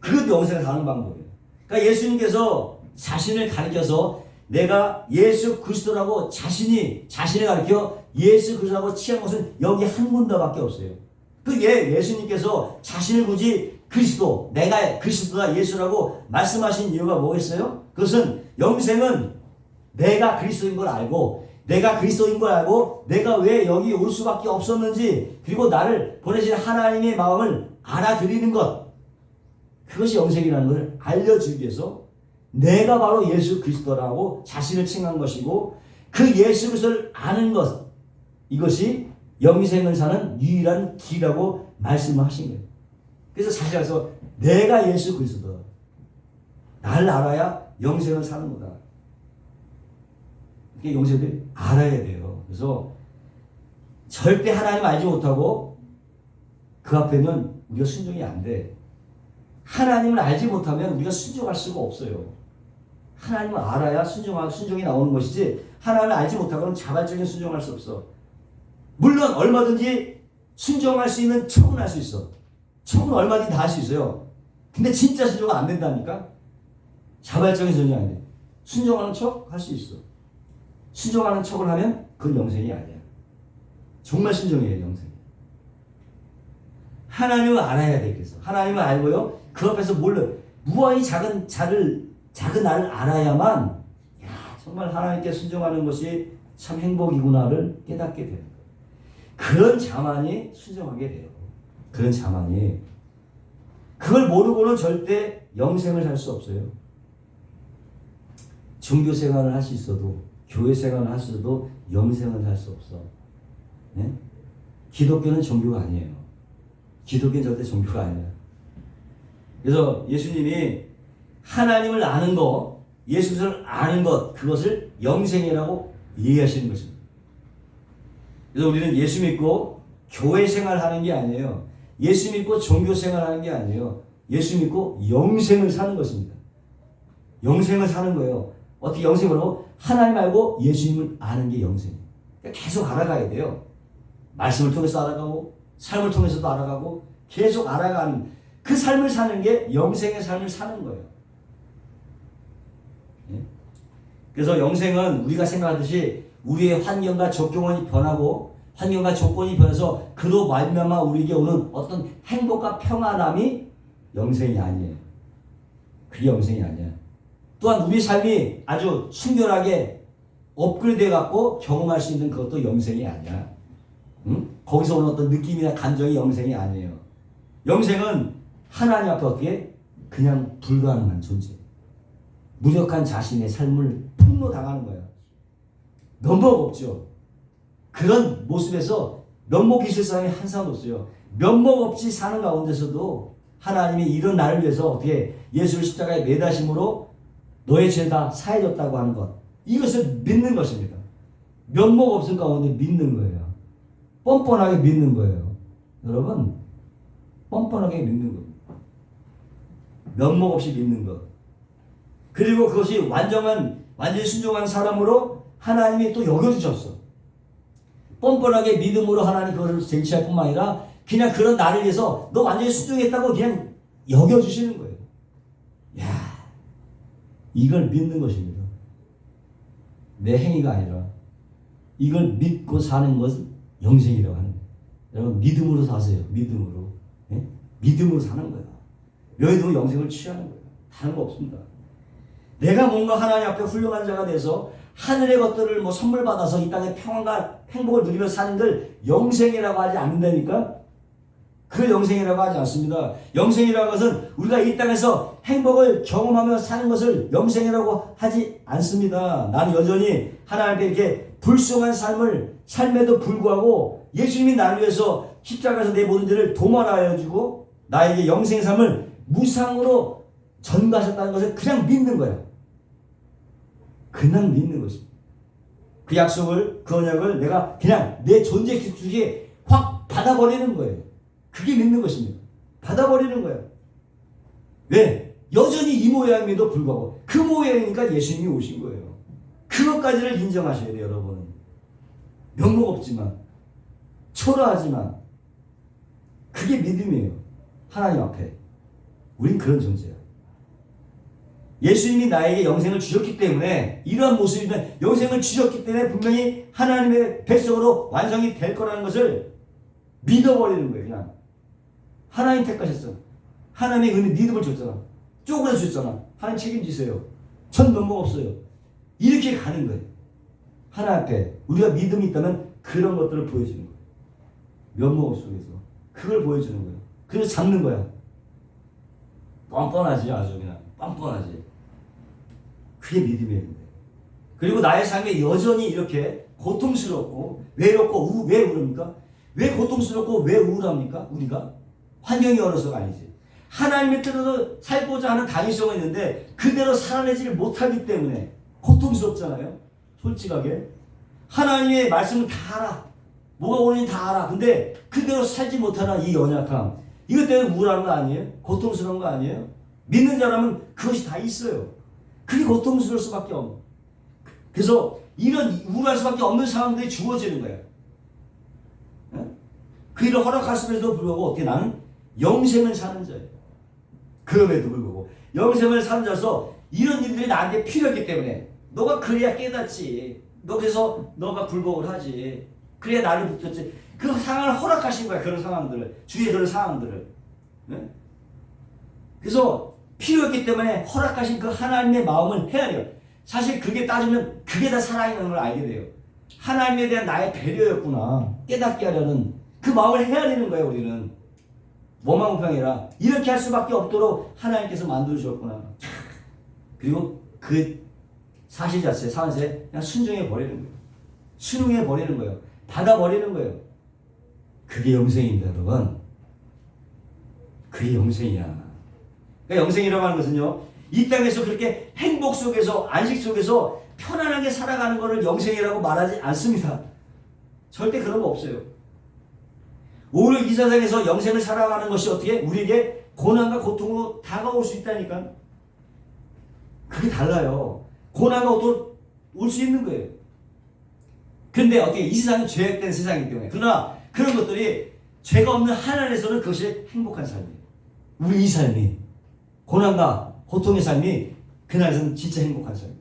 그것도 영생을 사는 방법이에요. 그러니까 예수님께서 자신을 가리켜서 내가 예수 그리스도라고 자신을 가리켜 예수 그리스도라고 취한 것은 여기 한 군데밖에 없어요. 예수님께서 자신을 굳이 그리스도, 내가 그리스도다 예수라고 말씀하신 이유가 뭐겠어요? 그것은 영생은 내가 그리스도인 걸 알고 내가 왜 여기 올 수밖에 없었는지 그리고 나를 보내신 하나님의 마음을 알아들이는 것, 그것이 영생이라는 것을 알려주기 위해서 내가 바로 예수 그리스도라고 자신을 칭한 것이고 그 예수 그리스도를 아는 것, 이것이 영생을 사는 유일한 길이라고 말씀을 하신 거예요. 그래서 자신에서 내가 예수 그리스도다. 나를 알아야 영생을 사는 거다. 이게 영생을 알아야 돼요. 그래서 절대 하나님 알지 못하고 그 앞에는 우리가 순종이 안 돼. 하나님을 알지 못하면 우리가 순종할 수가 없어요. 하나님을 알아야 순종이 나오는 것이지 하나님을 알지 못하고는 자발적인 순종할 수 없어. 물론 얼마든지 순종할 수 있는 척은 할 수 있어. 척은 얼마든지 다 할 수 있어요. 근데 진짜 순종은 안 된다니까? 자발적인 순종이 안 돼. 순종하는 척 할 수 있어. 순종하는 척을 하면 그건 영생이 아니야. 정말 순종이에요, 영생. 하나님을 알아야 돼. 그래서 하나님을 알고요, 그 앞에서 무한히 작은 나를 알아야만, 야, 정말 하나님께 순종하는 것이 참 행복이구나를 깨닫게 되는 거예요. 그런 자만이 순종하게 돼요. 그런 자만이. 그걸 모르고는 절대 영생을 살 수 없어요. 종교 생활을 할 수 있어도, 교회 생활을 할 수 있어도 영생을 살 수 없어. 네? 기독교는 종교가 아니에요. 기독교는 절대 종교가 아니에요. 그래서 예수님이 하나님을 아는 것, 예수를 아는 것, 그것을 영생이라고 이해하시는 것입니다. 그래서 우리는 예수 믿고 교회 생활하는 게 아니에요. 예수 믿고 종교 생활하는 게 아니에요. 예수 믿고 영생을 사는 것입니다. 영생을 사는 거예요. 어떻게 영생을 하고? 하나님 알고 예수님을 아는 게 영생이에요. 그러니까 계속 알아가야 돼요. 말씀을 통해서 알아가고 삶을 통해서도 알아가고 계속 알아가는 그 삶을 사는 게 영생의 삶을 사는 거예요. 그래서 영생은 우리가 생각하듯이 우리의 환경과 조건이 변하고 환경과 조건이 변해서 그로 말미암아 우리에게 오는 어떤 행복과 평안함이 영생이 아니에요. 그게 영생이 아니야. 또한 우리 삶이 아주 순결하게 업그레이드해 갖고 경험할 수 있는 그것도 영생이 아니야. 응? 거기서 오는 어떤 느낌이나 감정이 영생이 아니에요. 영생은 하나님 앞에 어떻게? 그냥 불가능한 존재. 무력한 자신의 삶을 폭로당하는 거예요. 면목 없죠. 그런 모습에서 면목 있을 사람이 한 사람 없어요. 면목 없이 사는 가운데서도 하나님이 이런 나를 위해서 어떻게 예수를 십자가에 매다심으로 너의 죄 다 사해졌다고 하는 것. 이것을 믿는 것입니다. 면목 없을 가운데 믿는 거예요. 뻔뻔하게 믿는 거예요. 여러분, 뻔뻔하게 믿는 겁니다. 면목 없이 믿는 것. 그리고 그것이 완전히 순종한 사람으로 하나님이 또 여겨주셨어. 뻔뻔하게 믿음으로 하나님 그것을 쟁취할 뿐만 아니라 그냥 그런 나를 위해서 너 완전히 순종했다고 그냥 여겨주시는 거예요. 야, 이걸 믿는 것입니다. 내 행위가 아니라 이걸 믿고 사는 것은 영생이라고 하는 거예요. 여러분 믿음으로 사세요. 믿음으로. 예? 믿음으로 사는 거야. 너희도 영생을 취하는 거예요. 다른 거 없습니다. 내가 뭔가 하나님 앞에 훌륭한 자가 돼서 하늘의 것들을 뭐 선물 받아서 이 땅의 평안과 행복을 누리며 사는 걸 영생이라고 하지 않는다니까? 그걸 영생이라고 하지 않습니다. 영생이라는 것은 우리가 이 땅에서 행복을 경험하며 사는 것을 영생이라고 하지 않습니다. 나는 여전히 하나님께 이렇게 불순한 삶에도 불구하고 예수님이 나를 위해서 십자가에서 내 모든 죄를 도말하여 주고 나에게 영생의 삶을 무상으로 전가하셨다는 것을 그냥 믿는 거야. 그냥 믿는 것입니다. 그 약속을, 그 언약을 내가 그냥 내 존재 기초에 확 받아버리는 거예요. 그게 믿는 것입니다. 받아버리는 거예요. 왜? 여전히 이 모양임에도 불구하고 그 모양이니까 예수님이 오신 거예요. 그것까지를 인정하셔야 돼요, 여러분. 면목 없지만, 초라하지만, 그게 믿음이에요. 하나님 앞에. 우린 그런 존재야. 예수님이 나에게 영생을 주셨기 때문에 이러한 모습이면 영생을 주셨기 때문에 분명히 하나님의 백성으로 완성이 될 거라는 것을 믿어버리는 거예요. 그냥 하나님 택하셨잖아. 하나님의 은혜 믿음을 줬잖아. 쪼그려 주셨잖아. 하나님 책임지세요. 전 면목 없어요. 이렇게 가는 거예요. 하나님 앞에 우리가 믿음이 있다면 그런 것들을 보여주는 거예요. 면목 속에서 그걸 보여주는 거예요. 그래서 잡는 거야. 뻔뻔하지 아주 그냥 뻔뻔하지. 그게 믿음이에요. 그리고 나의 삶에 여전히 이렇게 고통스럽고 외롭고 왜 그럽니까? 왜 고통스럽고 왜 우울합니까? 우리가 환경이 어려서가 아니지. 하나님의 뜻으로 살고자 하는 당위성은 있는데 그대로 살아내지를 못하기 때문에 고통스럽잖아요. 솔직하게 하나님의 말씀은 다 알아. 뭐가 오는지 다 알아. 근데 그대로 살지 못하는 이 연약함, 이것 때문에 우울한 거 아니에요? 고통스러운 거 아니에요? 믿는 자라면 그것이 다 있어요. 그게 고통스러울 수밖에 없는. 그래서 이런 우울할 수밖에 없는 상황들이 주어지는 거예요. 그 일을 허락하심에도 불구하고 어떻게 나는 영생을 사는 자예요. 그럼에도 불구하고 영생을 사는 자로서 이런 일들이 나한테 필요했기 때문에 너가 그래야 깨닫지. 너 그래서 너가 굴복을 하지. 그래야 나를 붙였지. 그 상황을 허락하신 거야. 그런 상황들을. 주위의 그런 상황들을. 그래서 필요했기 때문에 허락하신 그 하나님의 마음을 헤아려. 사실 그게 따지면 그게 다 사랑이라는 걸 알게 돼요. 하나님에 대한 나의 배려였구나. 깨닫게 하려는 그 마음을 헤아리는 거예요. 우리는. 원망무평이라 이렇게 할 수밖에 없도록 하나님께서 만들어주셨구나. 그리고 그 사실 자체, 상황에 그냥 순종해 버리는 거예요. 순응해 버리는 거예요. 받아버리는 거예요. 그게 영생입니다, 여러분. 그게 영생이야. 그러니까 영생이라고 하는 것은요, 이 땅에서 그렇게 행복 속에서, 안식 속에서 편안하게 살아가는 것을 영생이라고 말하지 않습니다. 절대 그런 거 없어요. 오히려 이 세상에서 영생을 살아가는 것이 어떻게 우리에게 고난과 고통으로 다가올 수 있다니까. 그게 달라요. 고난과 고통 올 수 있는 거예요. 그런데 어떻게 이 세상은 죄악된 세상이기 때문에. 그러나 그런 것들이 죄가 없는 하나님에서는 그것이 행복한 삶이에요. 우리 이 삶이. 고난과 고통의 삶이 그날에서는 진짜 행복한 삶이에요.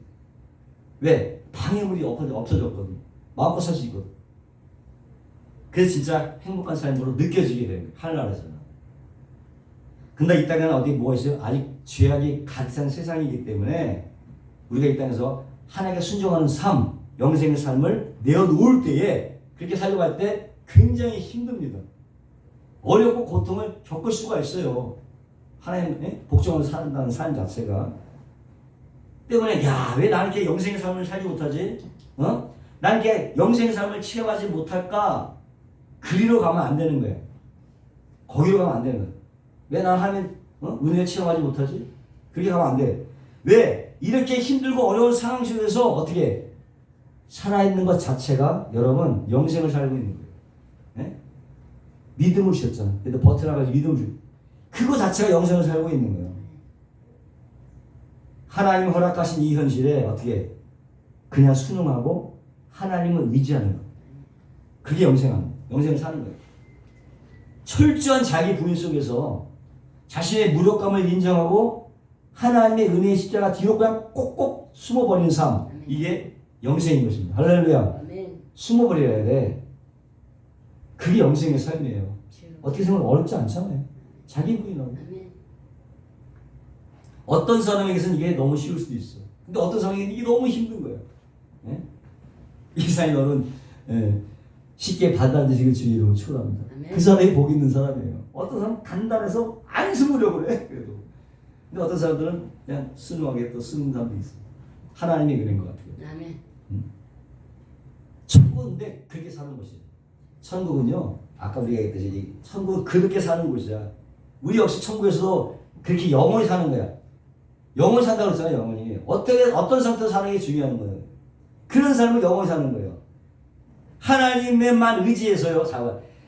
왜? 방해물이 없어졌거든. 마음껏 살 수 있거든. 그래서 진짜 행복한 삶으로 느껴지게 됩니다. 하늘나라에서는. 근데 이 땅에는 어디 뭐가 있어요? 아직 죄악이 가득 찬 세상이기 때문에 우리가 이 땅에서 하나님께 순종하는 삶, 영생의 삶을 내어놓을 때에 그렇게 살려고 할 때 굉장히 힘듭니다. 어렵고 고통을 겪을 수가 있어요. 하나님의 복종을 산다는 삶 자체가. 때문에 야, 왜 나는 이렇게 영생의 삶을 살지 못하지? 나는 이렇게 영생의 삶을 체험하지 못할까? 그리로 가면 안 되는 거예요. 거기로 가면 안 되는 거예요. 왜 나는 하나님 은혜 체험하지 못하지? 그렇게 가면 안 돼. 왜? 이렇게 힘들고 어려운 상황 속에서 어떻게 살아있는 것 자체가 여러분 영생을 살고 있는 거예요. 네? 믿음을 주셨잖아. 근데 버텨나가지고 믿음을 주. 그거 자체가 영생을 살고 있는 거예요. 하나님 허락하신 이 현실에 어떻게 그냥 순응하고 하나님을 의지하는 것. 그게 영생을 사는 거예요. 철저한 자기 부인 속에서 자신의 무력감을 인정하고 하나님의 은혜의 십자가 뒤로 그냥 꼭꼭 숨어버리는 삶. 이게 영생인 것입니다. 할렐루야. 숨어버려야 돼. 그게 영생의 삶이에요. 어떻게 생각하면 어렵지 않잖아요. 자기 부인하고. 어떤 사람에게서는 이게 너무 쉬울 수도 있어. 근데 어떤 사람에게는 이게 너무 힘든 거예요. 예? 이사야 너는 쉽게 받아들이고 주의로 추구합니다. 그 사람이 복 있는 사람이에요. 어떤 사람은 단단해서 안 숨으려고 그래. 그래도. 근데 어떤 사람들은 그냥 순하게 또 숨는 사람도 있어. 하나님이 그런 것 같아요. 아멘. 천국인데 그렇게 사는 곳이에요. 천국은요, 아까 우리가 얘기했듯이 천국은 그렇게 사는 곳이야. 우리 역시 천국에서도 그렇게 영원히 사는 거야. 영원히 산다고 그랬잖아요. 영원히. 어떤 상태로 사는 게 중요한 거예요. 그런 삶을 영원히 사는 거예요. 하나님만 의지해서요.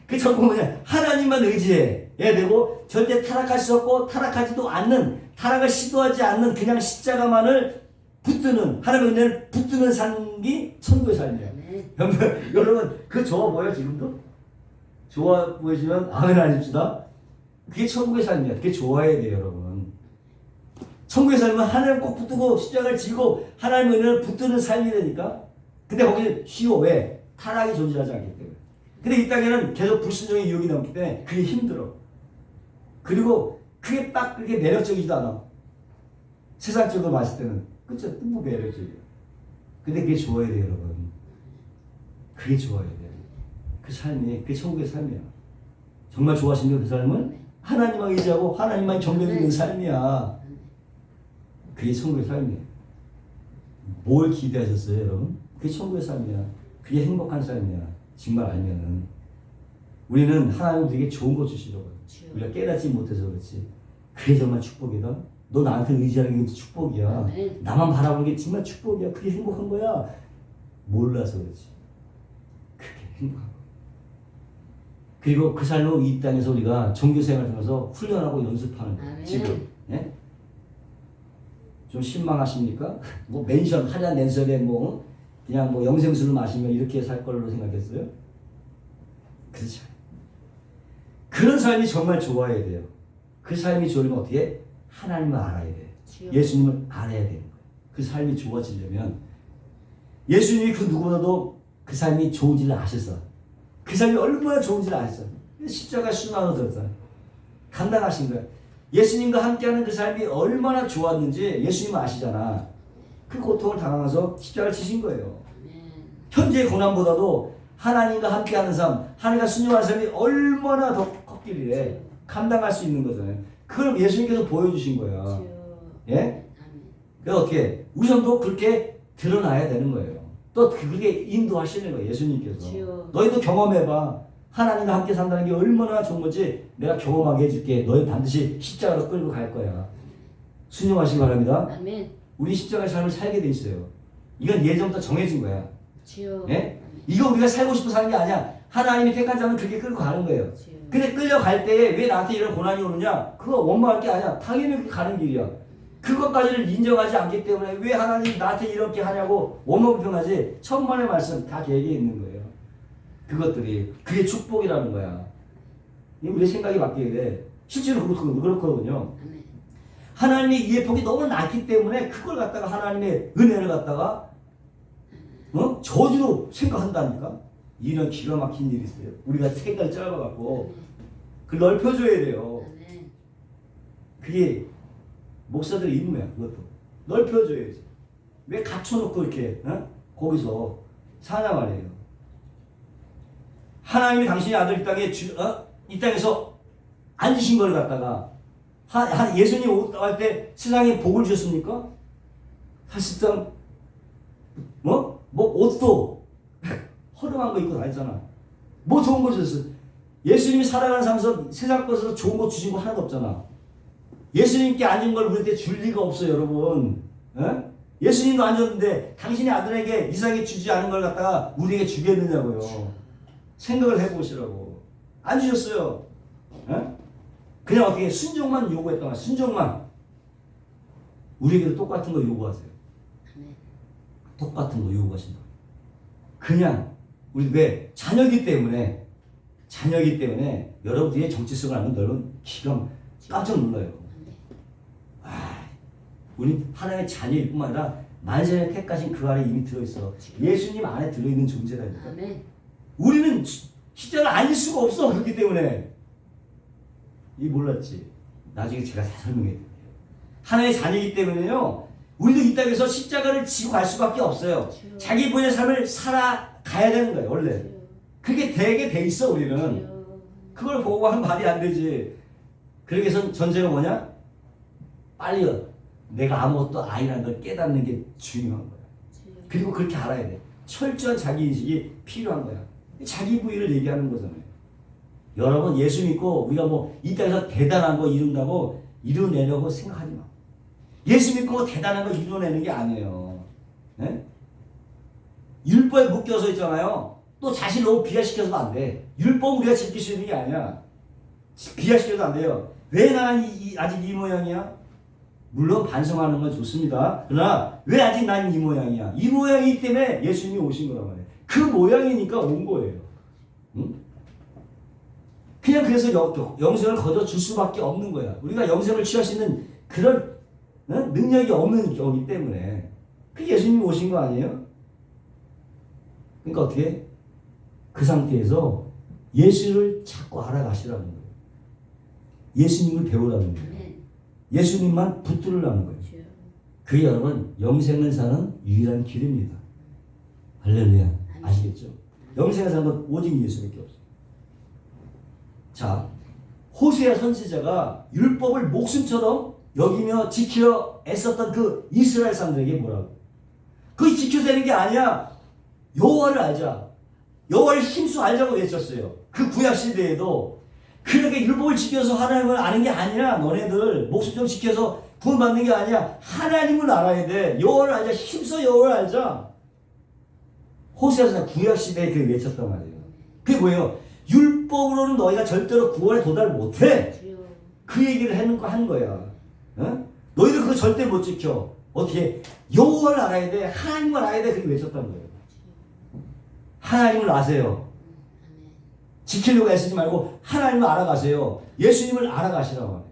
그 천국은 하나님만 의지해야 되고 절대 타락할 수 없고 타락하지도 않는, 타락을 시도하지 않는 그냥 십자가만을 붙드는, 하나님의 은혜를 붙드는 삶이 천국의 삶이에요. 여러분 그 좋아 보여요? 지금도? 좋아 보이시면 아멘 하십시다. 그게 천국의 삶이야. 그게 좋아야 돼요. 여러분. 천국의 삶은 하나님 꼭 붙들고 십자가를 지고 하나님의 은혜를 붙드는 삶이 되니까. 근데 거기는 쉬워. 왜? 타락이 존재하지 않기 때문에. 근데 이 땅에는 계속 불순종의 유혹이 넘기 때문에 그게 힘들어. 그리고 그게 딱 그렇게 매력적이지도 않아. 세상적으로 봤을 때는. 그쵸? 뭐 매력적이에요. 근데 그게 좋아야 돼요, 여러분. 그게 좋아야 돼요. 그 삶이, 그게 천국의 삶이야. 정말 좋아하시는 그 삶은 하나님만 의지하고 하나님만 경배드리는 삶이야. 그게 천국의 삶이에요. 뭘 기대하셨어요, 여러분? 그게 천국의 삶이야. 그게 행복한 삶이야. 정말 알면은. 우리는 하나님 우리에게 좋은 거 주시려고요. 우리가 깨닫지 못해서 그렇지. 그게 정말 축복이다. 너 나한테 의지하는 게 축복이야. 나만 바라보는 게 정말 축복이야. 그게 행복한 거야. 몰라서 그렇지. 그게 행복한 거야. 그리고 그 삶으로 이 땅에서 우리가 종교생활을 통해서 훈련하고 연습하는 거예요. 지금. 예? 좀 실망하십니까? 뭐 맨션 하얀 랜선에 뭐 그냥 뭐 영생술을 마시면 이렇게 살 걸로 생각했어요? 그렇지 않아요. 그런 삶이 정말 좋아야 돼요. 그 삶이 좋으면 어떻게? 하나님을 알아야 돼요. 예수님을 알아야 되는 거예요. 그 삶이 좋아지려면 예수님이 그 누구보다도 그 삶이 좋은지를 아셨어. 그 삶이 얼마나 좋은지를 아셨어. 십자가 순환으로 들었잖아요. 감당하신 거예요. 예수님과 함께하는 그 삶이 얼마나 좋았는지 예수님은 아시잖아. 그 고통을 당하면서 십자가를 지신 거예요. 현재의 고난보다도 하나님과 함께하는 삶, 하나님과 순종하는 삶이 얼마나 더 컸길래 감당할 수 있는 거잖아요. 그걸 예수님께서 보여주신 거야. 예? 그래서 어떻게? 우리 삶도 그렇게 드러나야 되는 거예요. 또 그렇게 인도하시는 거예요. 예수님께서. 너희도 경험해봐. 하나님과 함께 산다는 게 얼마나 좋은 건지 내가 경험하게 해줄게. 너희 반드시 십자가로 끌고 갈 거야. 순종하시기 바랍니다. 아멘. 우리 십자가의 삶을 살게 돼 있어요. 이건 예전부터 정해진 거야. 주여. 예? 이거 우리가 살고 싶어 사는 게 아니야. 하나님이 택한 자는 그렇게 끌고 가는 거예요. 주여. 근데 끌려갈 때에 왜 나한테 이런 고난이 오느냐? 그거 원망할 게 아니야. 당연히 그렇게 가는 길이야. 그것까지를 인정하지 않기 때문에 왜 하나님 나한테 이렇게 하냐고 원망불평하지. 천만의 말씀 다 계획에 있는 거예요. 그것들이 그게 축복이라는 거야. 우리 생각이 바뀌게 돼. 실제로 그렇거든요. 하나님의 이해 폭이 너무 낮기 때문에 그걸 갖다가 하나님의 은혜를 갖다가 저주로 생각한다니까. 이런 기가 막힌 일이 있어요. 우리가 생각이 짧아갖고 그걸 넓혀줘야 돼요. 그게 목사들의 임무야. 그것도 넓혀줘야지. 왜 갇혀놓고 이렇게 거기서 사냐 말이에요. 하나님이 당신의 아들 이 땅에서 앉으신 걸 갖다가 예수님 올 때 세상에 복을 주셨습니까? 사실상 뭐 옷도 허름한 거 입고 다녔잖아. 뭐 좋은 거 주셨어. 예수님이 살아가는 삶에서 세상 것에서 좋은 거 주신 거 하나도 없잖아. 예수님께 앉은 걸 우리한테 줄 리가 없어요, 여러분. 에? 예수님도 앉았는데 당신의 아들에게 이삭이 주지 않은 걸 갖다가 우리에게 주겠느냐고요. 생각을 해보시라고. 안 주셨어요. 에? 그냥 어떻게 순종만 요구했던 거야. 순종만. 우리에게도 똑같은 거 요구하세요. 똑같은 거 요구하신다. 그냥 우리 왜? 자녀이기 때문에 여러분들의 정체성을 알면 여러분 기가 깜짝 놀라요. 우리 하나님의 자녀일 뿐만 아니라 만세의 택하신 그 안에 이미 들어있어. 예수님 안에 들어있는 존재라니까. 우리는 십자가를 아닐 수가 없어. 그렇기 때문에. 이 몰랐지? 나중에 제가 다 설명해 드릴게요. 하나님의 자녀이기 때문에요. 우리도 이 땅에서 십자가를 지고 갈 수밖에 없어요. 자기 본연의 삶을 살아가야 되는 거예요. 원래. 그게 되게 돼 있어 우리는. 그걸 보고 하면 말이 안 되지. 그러기 위해서 전제가 뭐냐? 빨리 내가 아무것도 아니라는 걸 깨닫는 게 중요한 거야. 그리고 그렇게 알아야 돼. 철저한 자기인식이 필요한 거야. 자기 부위를 얘기하는 거잖아요. 여러분 예수 믿고 우리가 뭐 이 땅에서 대단한 거 이룬다고 이뤄내려고 생각하지 마. 예수 믿고 대단한 거 이뤄내는 게 아니에요. 네? 율법에 묶여서 있잖아요. 또 자신을 너무 비하시켜서도 안 돼. 율법 우리가 지킬 수 있는 게 아니야. 비하시켜도 안 돼요. 왜 나는 아직 이 모양이야? 물론 반성하는 건 좋습니다. 그러나 왜 아직 난 이 모양이야? 이 모양이기 때문에 예수님이 오신 거란 말이에요. 그 모양이니까 온 거예요. 응? 그냥 그래서 영생을 거둬줄 수밖에 없는 거야. 우리가 영생을 취할 수 있는 그런 능력이 없는 거기 때문에 그 예수님이 오신 거 아니에요? 그러니까 어떻게? 그 상태에서 예수를 자꾸 알아가시라는 거예요. 예수님을 배우라는 거예요. 예수님만 붙들으라는 거예요. 그게 여러분 영생을 사는 유일한 길입니다. 할렐루야. 아시겠죠? 영생을 사는 건 오직 예수밖에 없어요. 자, 호세아 선지자가 율법을 목숨처럼 여기며 지키려 애썼던 그 이스라엘 사람들에게 뭐라고? 그게 지켜야 되는 게 아니야. 여호와를 알자. 여호와를 힘써 알자고 외쳤어요. 그 구약 시대에도 그렇게 율법을 지켜서 하나님을 아는 게 아니라 너네들 목숨처럼 지켜서 구원받는 게 아니야. 하나님을 알아야 돼. 여호와를 알자. 힘써 여호와를 알자. 호세아서 구약 시대에 그 외쳤단 말이에요. 그게 뭐예요? 율법으로는 너희가 절대로 구원에 도달 못해. 그 얘기를 하는 거야. 어? 너희들 그거 절대 못 지켜. 어떻게? 여호와를 알아야 돼. 하나님을 알아야 돼. 그렇게 외쳤단 거예요. 하나님을 아세요. 지키려고 애쓰지 말고 하나님을 알아가세요. 예수님을 알아가시라고 하네요.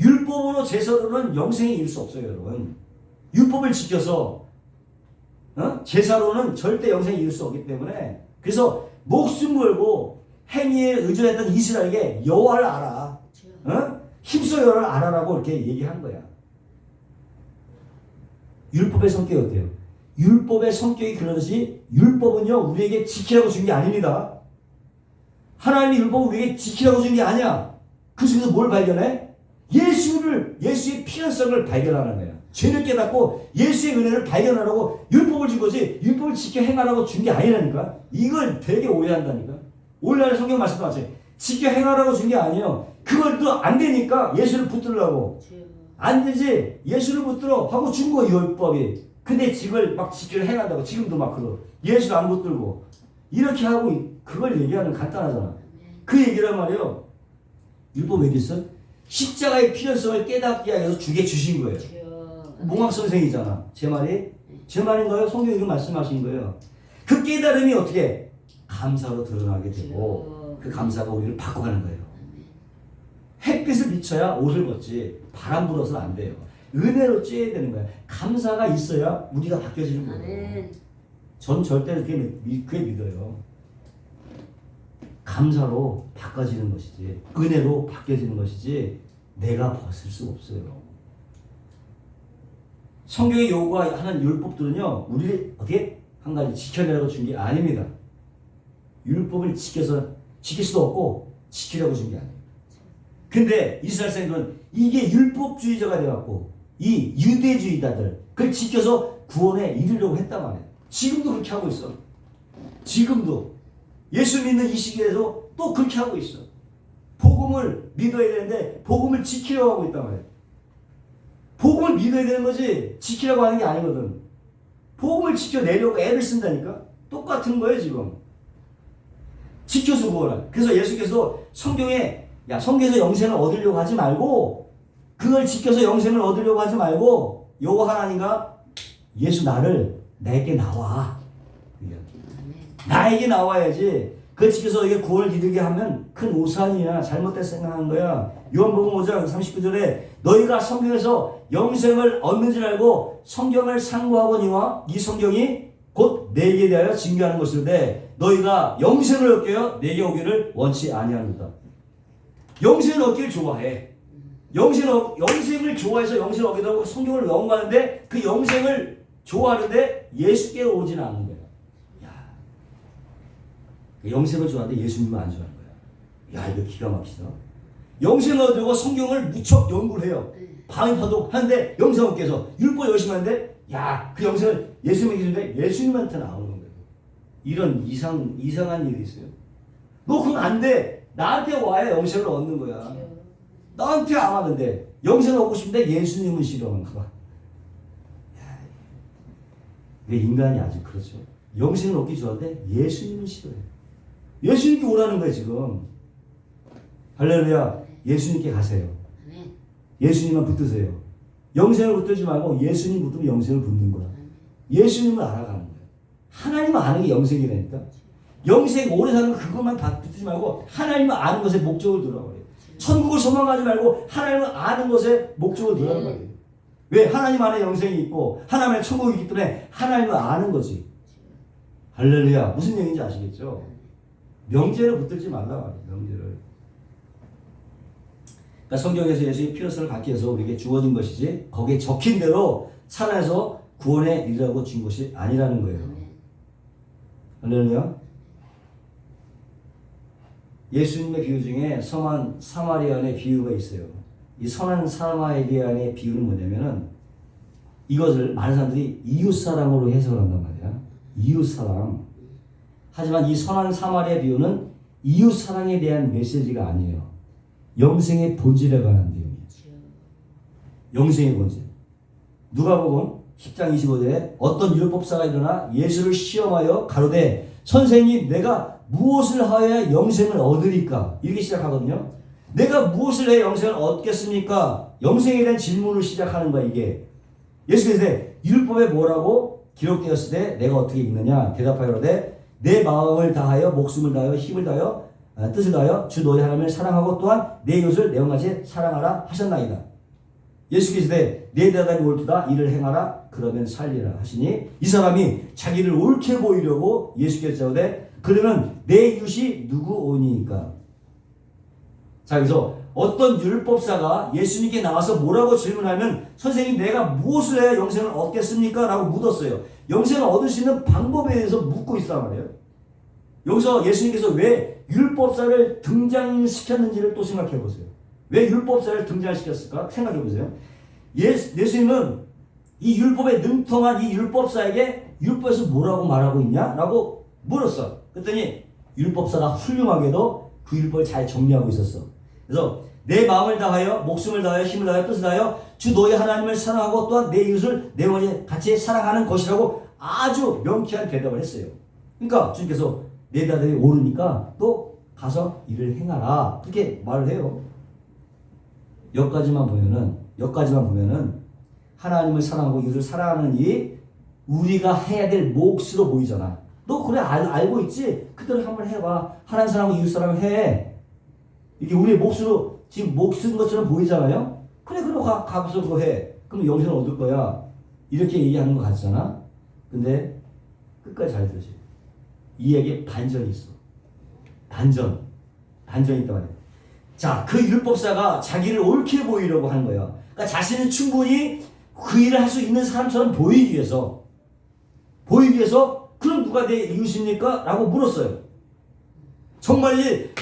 율법으로 제사로는 영생에 이를 수 없어요, 여러분. 율법을 지켜서 제사로는 절대 영생에 이를 수 없기 때문에 그래서 목숨 걸고 행위에 의존했던 이스라엘에게 여호와를 알아. 힘써 여호와를 알아라고 이렇게 얘기한 거야. 율법의 성격이 어때요? 율법의 성격이 그러듯이 율법은요 우리에게 지키라고 준 게 아닙니다. 하나님의 율법은 우리에게 지키라고 준 게 아니야. 그 속에서 뭘 발견해? 예수의 필요성을 발견하는 거야. 죄를 깨닫고 예수의 은혜를 발견하라고 율법을 준 거지 율법을 지켜 행하라고 준 게 아니라니까. 이걸 되게 오해한다니까. 오늘날 성경 말씀도 마찬가지. 지켜 행하라고 준 게 아니에요. 그걸 또 안 되니까 예수를 붙들라고. 안 되지. 예수를 붙들어 하고 준 거 율법이. 근데 지금 막 지키려 행한다고. 지금도 막 그러. 예수를 안 붙들고. 이렇게 하고 그걸 얘기하는 간단하잖아. 그 얘기란 말이에요. 율법 왜 있어? 십자가의 필요성을 깨닫게 하기 위해서 주게 주신 거예요. 몽학 선생이잖아. 제 말인가요? 성경이 말씀하신 거예요. 그 깨달음이 어떻게? 감사로 드러나게 되고 그 감사가 우리를 바꿔가는 거예요. 햇빛을 비춰야 옷을 벗지 바람 불어서 안 돼요. 은혜로 쬐야 되는 거야. 감사가 있어야 우리가 바뀌어지는 거예요. 전 절대 그게 믿어요. 감사로 바꿔지는 것이지 은혜로 바뀌어지는 것이지 내가 벗을 수 없어요. 성경이 요구하는 율법들은요 우리를 어떻게 한 가지 지켜내라고 준 게 아닙니다. 율법을 지킬 수도 없고 지키려고 준 게 아니에요. 근데 이스라엘 사람들은 이게 율법주의자가 돼갖고 이 유대주의자들 그걸 지켜서 구원에 이르려고 했단 말이에요. 지금도 그렇게 하고 있어. 지금도 예수 믿는 이 시기에도 또 그렇게 하고 있어. 복음을 믿어야 되는데 복음을 지키려고 하고 있단 말이에요. 복음을 믿어야 되는 거지 지키려고 하는 게 아니거든. 복음을 지켜내려고 애를 쓴다니까. 똑같은 거예요 지금. 지켜서 구원을. 그래서 예수께서 성경에서 영생을 얻으려고 하지 말고 그걸 지켜서 영생을 얻으려고 하지 말고 여호와 하나님과 예수 나를 내게 나와. 나에게 나와야지. 그 집에서 이게 구원을 이루게 하면 큰 오산이야. 잘못된 생각한 거야. 요한복음 5장 39절에 너희가 성경에서 영생을 얻는 줄 알고 성경을 상고하거니와 이 성경이 곧 내게 대하여 증거하는 것인데 너희가 영생을 얻게요 내게 오기를 원치 아니하노라. 영생을 얻기를 좋아해. 영생을 좋아해서 영생을 얻게 되고 성경을 연구하는데 그 영생을 좋아하는데 예수께 오지는 않는 거야. 야, 영생을 좋아하는데 예수님은 안 좋아하는 거야. 야, 이거 기가 막히다. 영생을 얻으려고 성경을 무척 연구를 해요. 밤이 파도 하는데 영생 얻기 위해서 율법 열심히 하는데 야, 그 영생을 예수님에게 주는데 예수님한테 나오는 거예요. 이런 이상한 일이 있어요. 너 그건 안 돼. 나한테 와야 영생을 얻는 거야. 나한테 안 하는데 영생을 얻고 싶은데 예수님은 싫어하는 거야. 왜 인간이 아주 그렇죠. 영생을 얻기 좋아하는데 예수님은 싫어해. 예수님께 오라는 거야 지금. 할렐루야. 예수님께 가세요. 예수님만 붙드세요. 영생을 붙들지 말고 예수님 붙들면 영생을 붙는 거야. 예수님을 알아가는 거야. 하나님을 아는 게 영생이라니까. 영생 오래 사는 거 그것만 붙들지 말고 하나님을 아는 것에 목적을 두라고 그래요. 천국을 소망하지 말고 하나님을 아는 것에 목적을 두라는 거예요. 왜? 하나님 안에 영생이 있고 하나님 안에 천국이 있기 때문에 하나님을 아는 거지. 할렐루야. 무슨 얘기인지 아시겠죠? 명제를 붙들지 말라 말이에요. 명제를. 그러니까 성경에서 예수의 피로서를 갖기 위해서 우리에게 주어진 것이지 거기에 적힌 대로 살아서 구원에 이르라고 준 것이 아니라는 거예요. 할렐루야. 예수님의 비유 중에 선한 사마리아인의 비유가 있어요. 이 선한 사마리아인의 비유는 뭐냐면은 이것을 많은 사람들이 이웃사랑으로 해석을 한단 말이야. 이웃사랑. 하지만 이 선한 사마리아 비유는 이웃사랑에 대한 메시지가 아니에요. 영생의 본질에 관한 내용이에요. 영생의 본질. 누가복음 10장 25절에 어떤 율법사가 일어나 예수를 시험하여 가로되 선생님 내가 무엇을 하여야 영생을 얻으리까? 이렇게 시작하거든요. 내가 무엇을 해야 영생을 얻겠습니까? 영생에 대한 질문을 시작하는 거야 이게. 예수께서 율법에 뭐라고 기록되었을 때 내가 어떻게 읽느냐? 대답하여되 내 마음을 다하여 목숨을 다하여 힘을 다하여 뜻을 다하여 주 너희 하나님을 사랑하고 또한 내 이웃을 내 영같이 사랑하라 하셨나이다. 예수께서 내 대답이 옳도다 이를 행하라 그러면 살리라 하시니 이 사람이 자기를 옳게 보이려고 예수께서 자오되 그러면 내 이웃이 누구오니까. 자, 그래서 어떤 율법사가 예수님께 나와서 뭐라고 질문하면 선생님 내가 무엇을 해야 영생을 얻겠습니까? 라고 묻었어요. 영생을 얻을 수 있는 방법에 대해서 묻고 있단 말이에요. 여기서 예수님께서 왜 율법사를 등장시켰는지를 또 생각해 보세요. 왜 율법사를 등장시켰을까? 생각해 보세요. 예수님은 이 율법에 능통한 이 율법사에게 율법에서 뭐라고 말하고 있냐? 라고 물었어. 그랬더니 율법사가 훌륭하게도 그 율법을 잘 정리하고 있었어. 그래서 내 마음을 다하여 목숨을 다하여 힘을 다하여 뜻을 다하여 주 너희 하나님을 사랑하고 또한 내 이웃을 내 영혼이 같이 사랑하는 것이라고 아주 명쾌한 대답을 했어요. 그러니까 주님께서 내 대답이 옳으니까 또 가서 일을 행하라 그렇게 말을 해요. 여기까지만 보면은 하나님을 사랑하고 이웃을 사랑하는 일이 우리가 해야 될 몫으로 보이잖아. 너 그래 알고 있지? 그대로 한번 해봐. 하나님 사랑하고 이웃 사랑을 해. 이게 우리의 몫으로 지금 몫인 것처럼 보이잖아요. 그래 그럼 가서 그거 해. 그럼 영생을 얻을 거야. 이렇게 얘기하는 것 같잖아. 근데 끝까지 잘 들으세요. 이 얘기에 반전이 있어. 반전이 있단 말이야. 자, 그 율법사가 자기를 옳게 보이려고 하는 거야. 그러니까 자신은 충분히 그 일을 할 수 있는 사람처럼 보이기 위해서 그럼 누가 내 이웃입니까? 라고 물었어요. 정말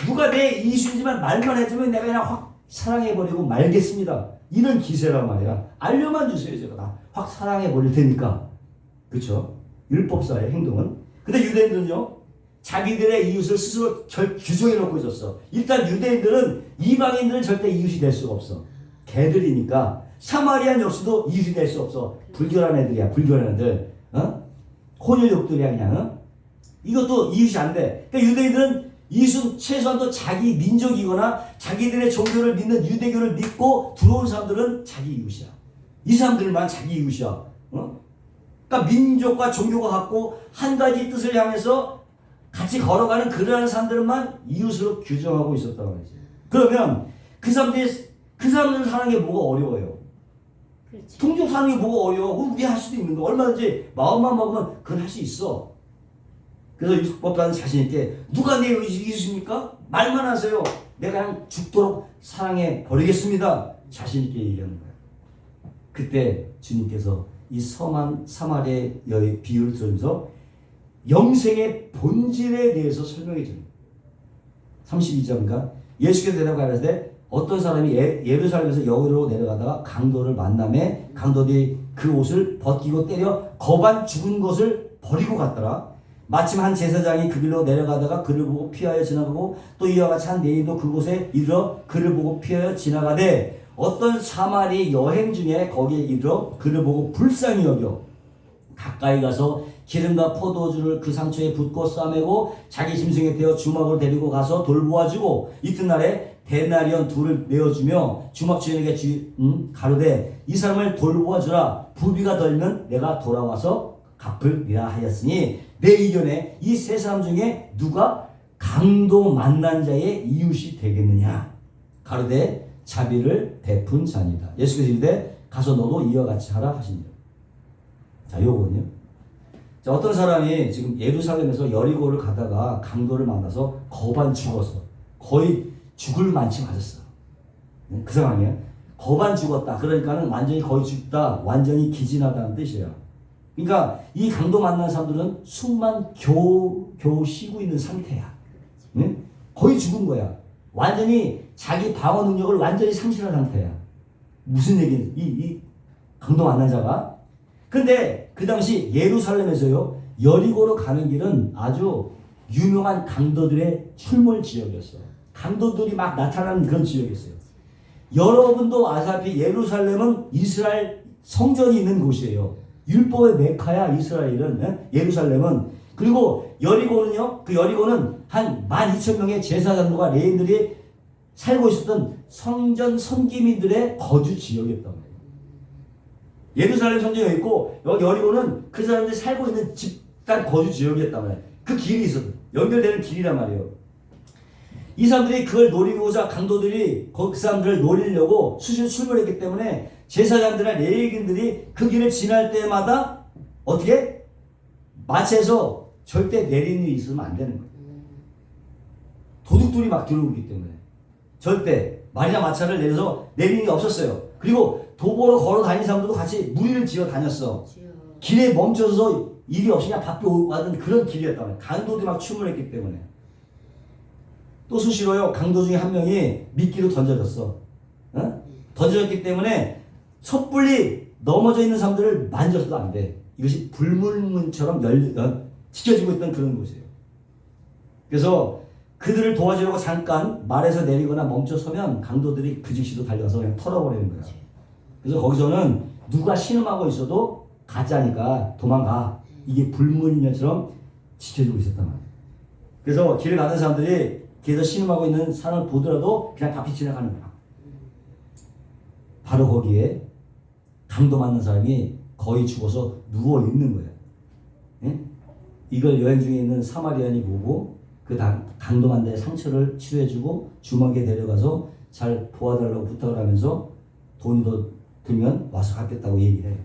누가 내 이웃인지만 말만 해주면 내가 그냥 확 사랑해버리고 말겠습니다. 이런 기세란 말이야. 알려만 주세요. 제가 다 확 사랑해버릴 테니까. 그렇죠? 율법사의 행동은. 근데 유대인들은요. 자기들의 이웃을 스스로 규정해 놓고 있었어. 일단 유대인들은 이방인들은 절대 이웃이 될 수가 없어. 개들이니까. 사마리안 역시도 이웃이 될 수 없어. 불결한 애들이야. 불결한 애들. 혼혈족들이야 그냥. 이것도 이웃이 안 돼. 그러니까 유대인들은 이웃은 최소한도 자기 민족이거나 자기들의 종교를 믿는 유대교를 믿고 들어온 사람들은 자기 이웃이야. 이 사람들만 자기 이웃이야. 그러니까 민족과 종교가 같고 한 가지 뜻을 향해서 같이 걸어가는 그러한 사람들만 이웃으로 규정하고 있었단 말이지. 그러면 그 사람들 사는 게 뭐가 어려워요? 그렇죠. 동족 사는 게 뭐가 어려워? 우리 할 수도 있는 거. 얼마든지 마음만 먹으면 그건 할 수 있어. 그래서 율법가는 자신 있게 누가 내 이웃입니까? 말만 하세요. 내가 그냥 죽도록 사랑해 버리겠습니다. 자신 있게 얘기하는 거야. 그때 주님께서 이 섬한 사마리아의 여의 비유를 들으면서 영생의 본질에 대해서 설명해 줍니다. 32절인가? 예수께서 대답하시되 어떤 사람이 예루살렘에서 여기로 내려가다가 강도를 만남에 강도들이 그 옷을 벗기고 때려 거반 죽은 것을 버리고 갔더라. 마침 한 제사장이 그 길로 내려가다가 그를 보고 피하여 지나가고 또 이와 같이 한 레위도 그곳에 이르러 그를 보고 피하여 지나가되 어떤 사마리 여행 중에 거기에 이르러 그를 보고 불쌍히 여겨 가까이 가서 기름과 포도주를 그 상처에 붓고 싸매고 자기 짐승에 태워 주막으로 데리고 가서 돌보아주고 이튿날에 데나리온 둘을 내어주며 주막 주인에게 가로되 이 사람을 돌보아주라 부비가 덜면 내가 돌아와서 갚으리라 하였으니 내 의견에 이 세 사람 중에 누가 강도 만난 자의 이웃이 되겠느냐 가로되 자비를 베푼 자니다. 예수께서 이르되 가서 너도 이와 같이 하라 하시니라. 자, 요거는요. 자, 어떤 사람이 지금 예루살렘에서 여리고를 가다가 강도를 만나서 거반 죽어서 거의 죽을 만치 맞았어. 그 상황이에요. 거반 죽었다. 그러니까는 완전히 거의 죽다. 완전히 기진하다는 뜻이에요. 그러니까 이 강도 만난 사람들은 숨만 겨우 쉬고 있는 상태야. 응? 거의 죽은 거야. 완전히 자기 방어 능력을 완전히 상실한 상태야. 무슨 얘기는 이 강도 만난 자가. 근데 그 당시 예루살렘에서요 여리고로 가는 길은 아주 유명한 강도들의 출몰 지역이었어. 강도들이 막 나타나는 그런 지역이었어요. 여러분도 아시다시피 예루살렘은 이스라엘 성전이 있는 곳이에요. 율법의 메카야 이스라엘은. 예루살렘은. 그리고 여리고는요, 그 여리고는 한 12,000명의 제사장들과 레인들이 살고 있었던 성전 섬기민들의 거주 지역이었단 말이에요. 예루살렘 성전이 있고 여기 여리고는 그 사람들이 살고 있는 집단 거주 지역이었단 말이에요. 그 길이 있었어. 연결되는 길이란 말이에요. 이 사람들이 그걸 노리고자 강도들이 그 사람들을 노리려고 수시로 출몰했기 때문에 제사장들이나 레위인들이 그 길을 지날 때마다 어떻게? 마차에서 절대 내리는 일이 있으면 안 되는 거예요. 도둑들이 막 들어오기 때문에 절대 말이나 마차를 내려서 내리는 게 없었어요. 그리고 도보로 걸어 다니는 사람들도 같이 무리를 지어 다녔어. 길에 멈춰서 일이 없이 그냥 밖에 와던 그런 길이었단 말이에요. 강도들이 막 출몰했기 때문에. 또 수시로요 강도 중에 한 명이 미끼로 던져졌어. 던져졌기 때문에 섣불리 넘어져 있는 사람들을 만져서도 안 돼. 이것이 불문처럼 지켜지고 있던 그런 곳이에요. 그래서 그들을 도와주려고 잠깐 말에서 내리거나 멈춰서면 강도들이 그 즉시도 달려가서 그냥 털어버리는 거야. 그래서 거기서는 누가 신음하고 있어도 가짜니까 도망가. 이게 불문처럼 지켜지고 있었단 말이에요. 그래서 길을 가는 사람들이 길에서 신음하고 있는 사람을 보더라도 그냥 바삐 지나가는 거야. 바로 거기에 강도 맞는 사람이 거의 죽어서 누워 있는 거예요. 예? 이걸 여행 중에 있는 사마리아인이 보고 그 강도 맞는 자의 상처를 치료해주고 주막에 데려가서 잘 도와달라고 부탁을 하면서 돈이 더 들면 와서 갚겠다고 얘기를 해요.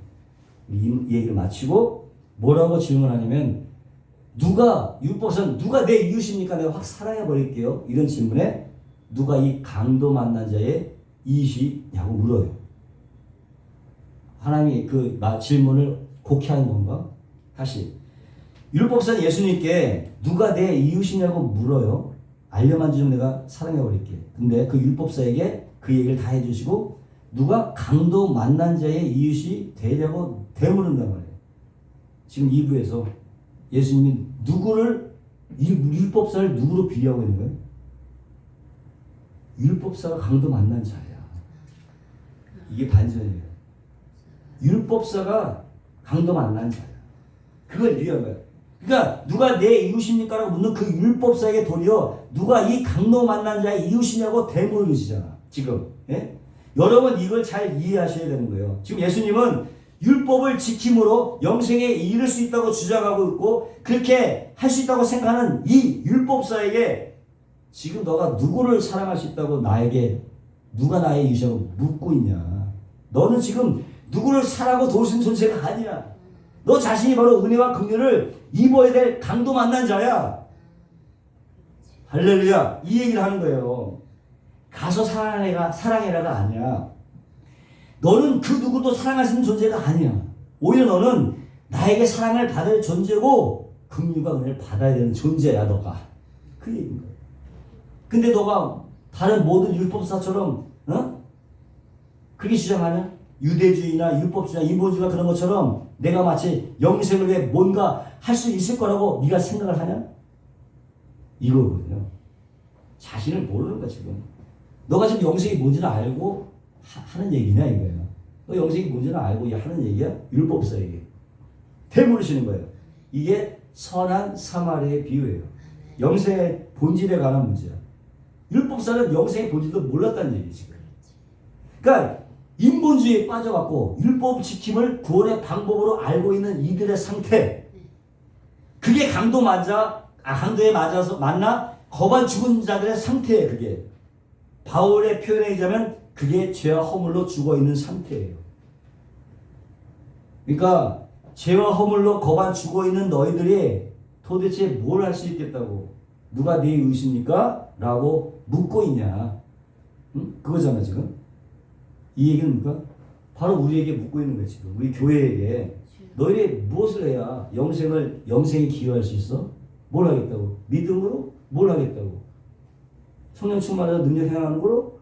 이 얘기를 마치고 뭐라고 질문하냐면 율법상 누가 내 이웃입니까? 내가 확 사랑해 버릴게요. 이런 질문에 누가 이 강도 만난 자의 이웃이냐고 물어요. 하나님이 그 질문을 곡해하는 건가? 다시 율법상 예수님께 누가 내 이웃이냐고 물어요. 알려만 주면 내가 사랑해 버릴게. 근데 그 율법사에게 그 얘기를 다 해주시고 누가 강도 만난 자의 이웃이 되냐고 되물은단 말이에요. 지금 2부에서 예수님이 율법사를 누구로 비교하고 있는 거예요? 율법사가 강도 만난 자야. 이게 반전이에요. 율법사가 강도 만난 자야. 그걸 비교한 거예요. 그러니까 누가 내 이웃입니까? 라고 묻는 그 율법사에게 도리어 누가 이 강도 만난 자의 이웃이냐고 되물으시잖아. 지금. 예? 여러분 이걸 잘 이해하셔야 되는 거예요. 지금 예수님은 율법을 지킴으로 영생에 이를 수 있다고 주장하고 있고 그렇게 할 수 있다고 생각하는 이 율법사에게 지금 너가 누구를 사랑할 수 있다고 나에게 누가 나의 이웃이라고 묻고 있냐. 너는 지금 누구를 사랑하고 도울 수 있는 존재가 아니야. 너 자신이 바로 은혜와 긍휼을 입어야 될 강도 만난 자야. 할렐루야. 이 얘기를 하는 거예요. 가서 사랑해라가 아니야. 너는 그 누구도 사랑할 수 있는 존재가 아니야. 오히려 너는 나에게 사랑을 받을 존재고 긍휼과 은혜를 받아야 되는 존재야 너가. 그 얘기인 거야. 근데 너가 다른 모든 율법사처럼 그렇게 주장하냐? 유대주의나 율법주의나 인본주의가 그런 것처럼 내가 마치 영생을 위해 뭔가 할 수 있을 거라고 네가 생각을 하냐? 이거거든요. 자신을 모르는 거야 지금. 너가 지금 영생이 뭔지는 알고 하는 얘기냐 이거예요. 너 영생이 뭔지는 알고 하는 얘기야? 율법사에게 되물으시는 거예요. 이게 선한 사마리아의 비유예요. 영생의 본질에 관한 문제야. 율법사는 영생의 본질도 몰랐다는 얘기지 지금. 그러니까 인본주의에 빠져갖고 율법 지킴을 구원의 방법으로 알고 있는 이들의 상태. 그게 강도에 맞아서 만나 거반 죽은 자들의 상태예요. 그게 바울의 표현에 의하면 그게 죄와 허물로 죽어있는 상태예요. 그러니까 죄와 허물로 거반 죽어있는 너희들이 도대체 뭘 할 수 있겠다고 누가 네 의십니까? 라고 묻고 있냐. 응? 그거잖아 지금. 이 얘기는 뭡니까? 바로 우리에게 묻고 있는 거야 지금. 우리 교회에게 너희들이 무엇을 해야 영생에 기여할 수 있어? 뭘 하겠다고? 믿음으로? 뭘 하겠다고? 성령 충만해서 능력 행하는 거로?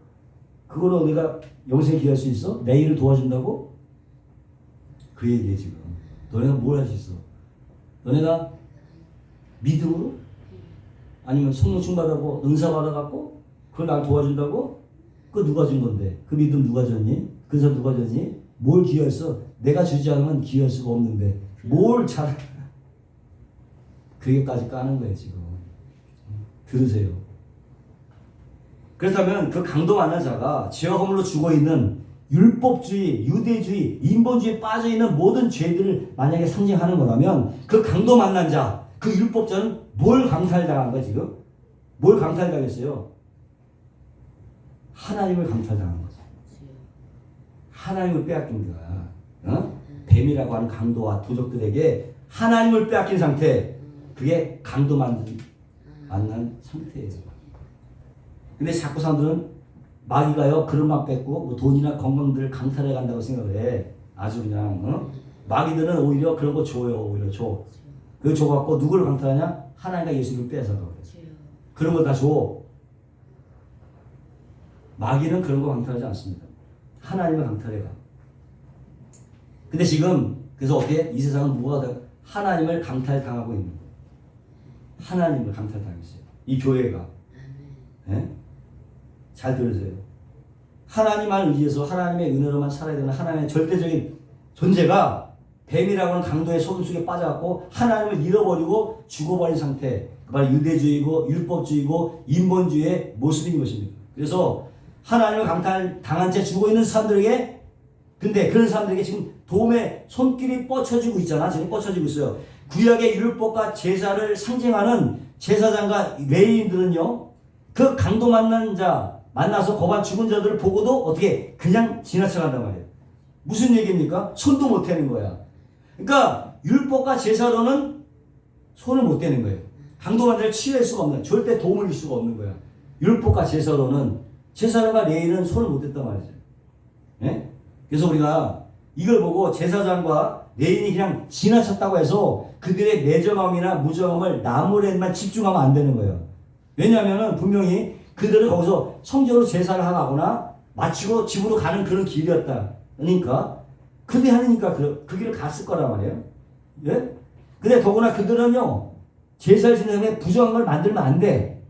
그거로 우리가 영생에 기여할 수 있어? 내 일을 도와준다고? 그 얘기에 지금. 너네가 뭘 할 수 있어? 너네가 믿음으로? 아니면 성령 충만하고 은사 받아갖고 그걸 날 도와준다고? 그거 누가 준 건데? 그 믿음 누가 줬니? 그 사람 누가 줬니? 뭘 기여했어? 내가 주지 않으면 기여할 수가 없는데 뭘 잘... 그게까지 까는 거예요 지금. 들으세요. 그렇다면 그 강도 만난 자가 죄와 허물로 죽어있는 율법주의, 유대주의, 인본주의에 빠져있는 모든 죄들을 만약에 상징하는 거라면 그 강도 만난 자, 그 율법자는 뭘 강탈당한 거야 지금? 뭘 강탈당했어요? 하나님을 강탈당한 거죠. 하나님을 빼앗긴 거야. 뱀이라고 하는 강도와 도적들에게 하나님을 빼앗긴 상태. 그게 강도 만난 상태예요. 근데 자꾸 사람들은 마귀가요 그런 만 뺏고 뭐 돈이나 건강들을 강탈해 간다고 생각을 해. 아주 그냥 마귀들은 오히려 그런 거 줘요. 오히려 줘. 그거 줘갖고 누구를 강탈하냐? 하나님과 예수를 빼앗아가. 그런 거 다 줘. 마귀는 그런 거 강탈하지 않습니다. 하나님을 강탈해 가. 근데 지금 그래서 어떻게 이 세상은 뭐가 하나님을 강탈당하고 있는 거예요. 하나님을 강탈당했어요. 이 교회가. 네? 잘 들으세요. 하나님만 의지해서 하나님의 은혜로만 살아야 되는 하나님의 절대적인 존재가 뱀이라고 하는 강도의 소금 속에 빠져갖고 하나님을 잃어버리고 죽어버린 상태. 그말 유대주의고 율법주의고 인본주의의 모습인 것입니다. 그래서 하나님을 강탈당한 채 죽어있는 사람들에게 근데 그런 사람들에게 지금 도움의 손길이 뻗쳐지고 있잖아. 지금 뻗쳐지고 있어요. 구약의 율법과 제사를 상징하는 제사장과 레위인들은요. 그 강도 만난 자 만나서 거반 죽은 자들을 보고도 어떻게 그냥 지나쳐간단 말이에요. 무슨 얘기입니까? 손도 못 대는 거야. 그러니까 율법과 제사로는 손을 못 대는 거예요. 강도 만난 자를 치유할 수가 없는 거야. 절대 도움을 줄 수가 없는 거야. 율법과 제사로는 제사장과 레위인은 손을 못 댔단 말이죠. 예? 그래서 우리가 이걸 보고 제사장과 레위인이 그냥 지나쳤다고 해서 그들의 매정함이나 무정함을 나무에만 집중하면 안 되는 거예요. 왜냐하면 분명히 그들은 거기서 성전으로 제사를 하거나 마치고 집으로 가는 그런 길이었다. 그러니까 그들이 하니까 그 길을 갔을 거란 말이에요. 예? 근데 더구나 그들은요 제사를 지내면 부정한 걸 만들면 안 돼.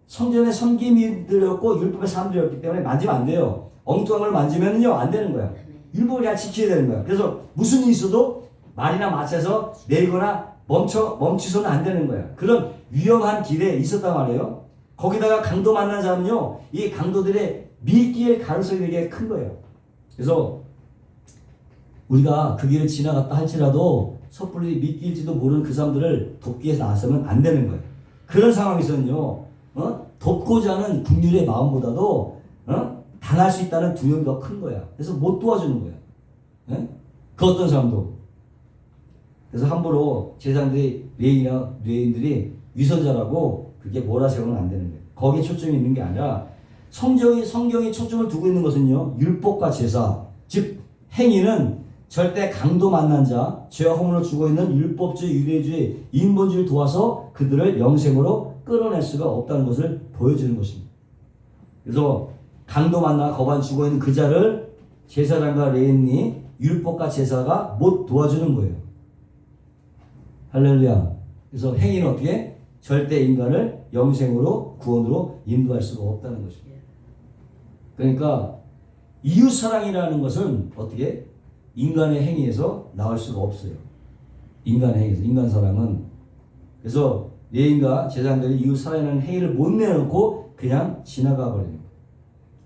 성전의 섬김이들이었고 율법의 사람들이었기 때문에 만지면 안 돼요. 엉뚱한 걸 만지면요 안 되는 거야. 율법을 잘 지켜야 되는 거야. 그래서 무슨 일이 있어도 말이나 마차에서 내리거나 멈추서는 안 되는 거야. 그런 위험한 길에 있었단 말이에요. 거기다가 강도 만난 사람은요, 이 강도들의 미끼의 가능성이 되게 큰 거예요. 그래서 우리가 그 길을 지나갔다 할지라도 섣불리 믿길지도 모르는 그 사람들을 돕기 위해서 나서면 안 되는 거예요. 그런 상황에서는요, 돕고자 하는 국률의 마음보다도 당할 수 있다는 두려움이 더 큰 거야. 그래서 못 도와주는 거야. 그 어떤 사람도. 그래서 함부로 제사장들이 레위인들이 위선자라고 그게 몰아세우면 안 되는 거예요. 거기에 초점이 있는 게 아니라 성경이 초점을 두고 있는 것은요, 율법과 제사, 즉 행위는 절대 강도 만난 자, 죄와 허물로 죽어 있는 율법주의, 유대주의, 인본주의를 도와서 그들을 영생으로 끌어낼 수가 없다는 것을 보여주는 것입니다. 그래서 강도 만나 거반 죽어 있는 그 자를 제사장과 레위인이 율법과 제사가 못 도와주는 거예요. 할렐루야. 그래서 행위는 어떻게? 절대 인간을 영생으로 구원으로 인도할 수가 없다는 것입니다. 그러니까 이웃사랑이라는 것은 어떻게? 인간의 행위에서 나올 수가 없어요. 인간의 행위에서. 인간사랑은. 그래서 레위인과 제사장들이 이웃사랑이라는 행위를 못 내놓고 그냥 지나가 버리는 거예요.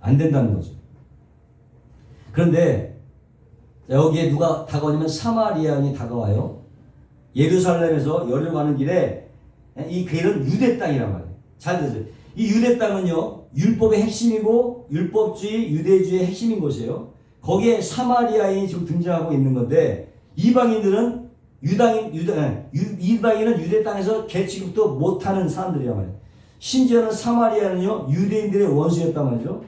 안 된다는 거죠. 그런데 여기에 누가 다가오냐면 사마리아인이 다가와요. 예루살렘에서 여리고 가는 길에 이 길은 유대 땅이란 말이에요. 잘 들으세요. 이 유대 땅은요, 율법의 핵심이고 율법주의, 유대주의의 핵심인 곳이에요. 거기에 사마리아인이 지금 등장하고 있는 건데, 이방인은 유대 땅에서 개취급도 못하는 사람들이란 말이에요. 심지어는 사마리아는요, 유대인들의 원수였단 말이죠.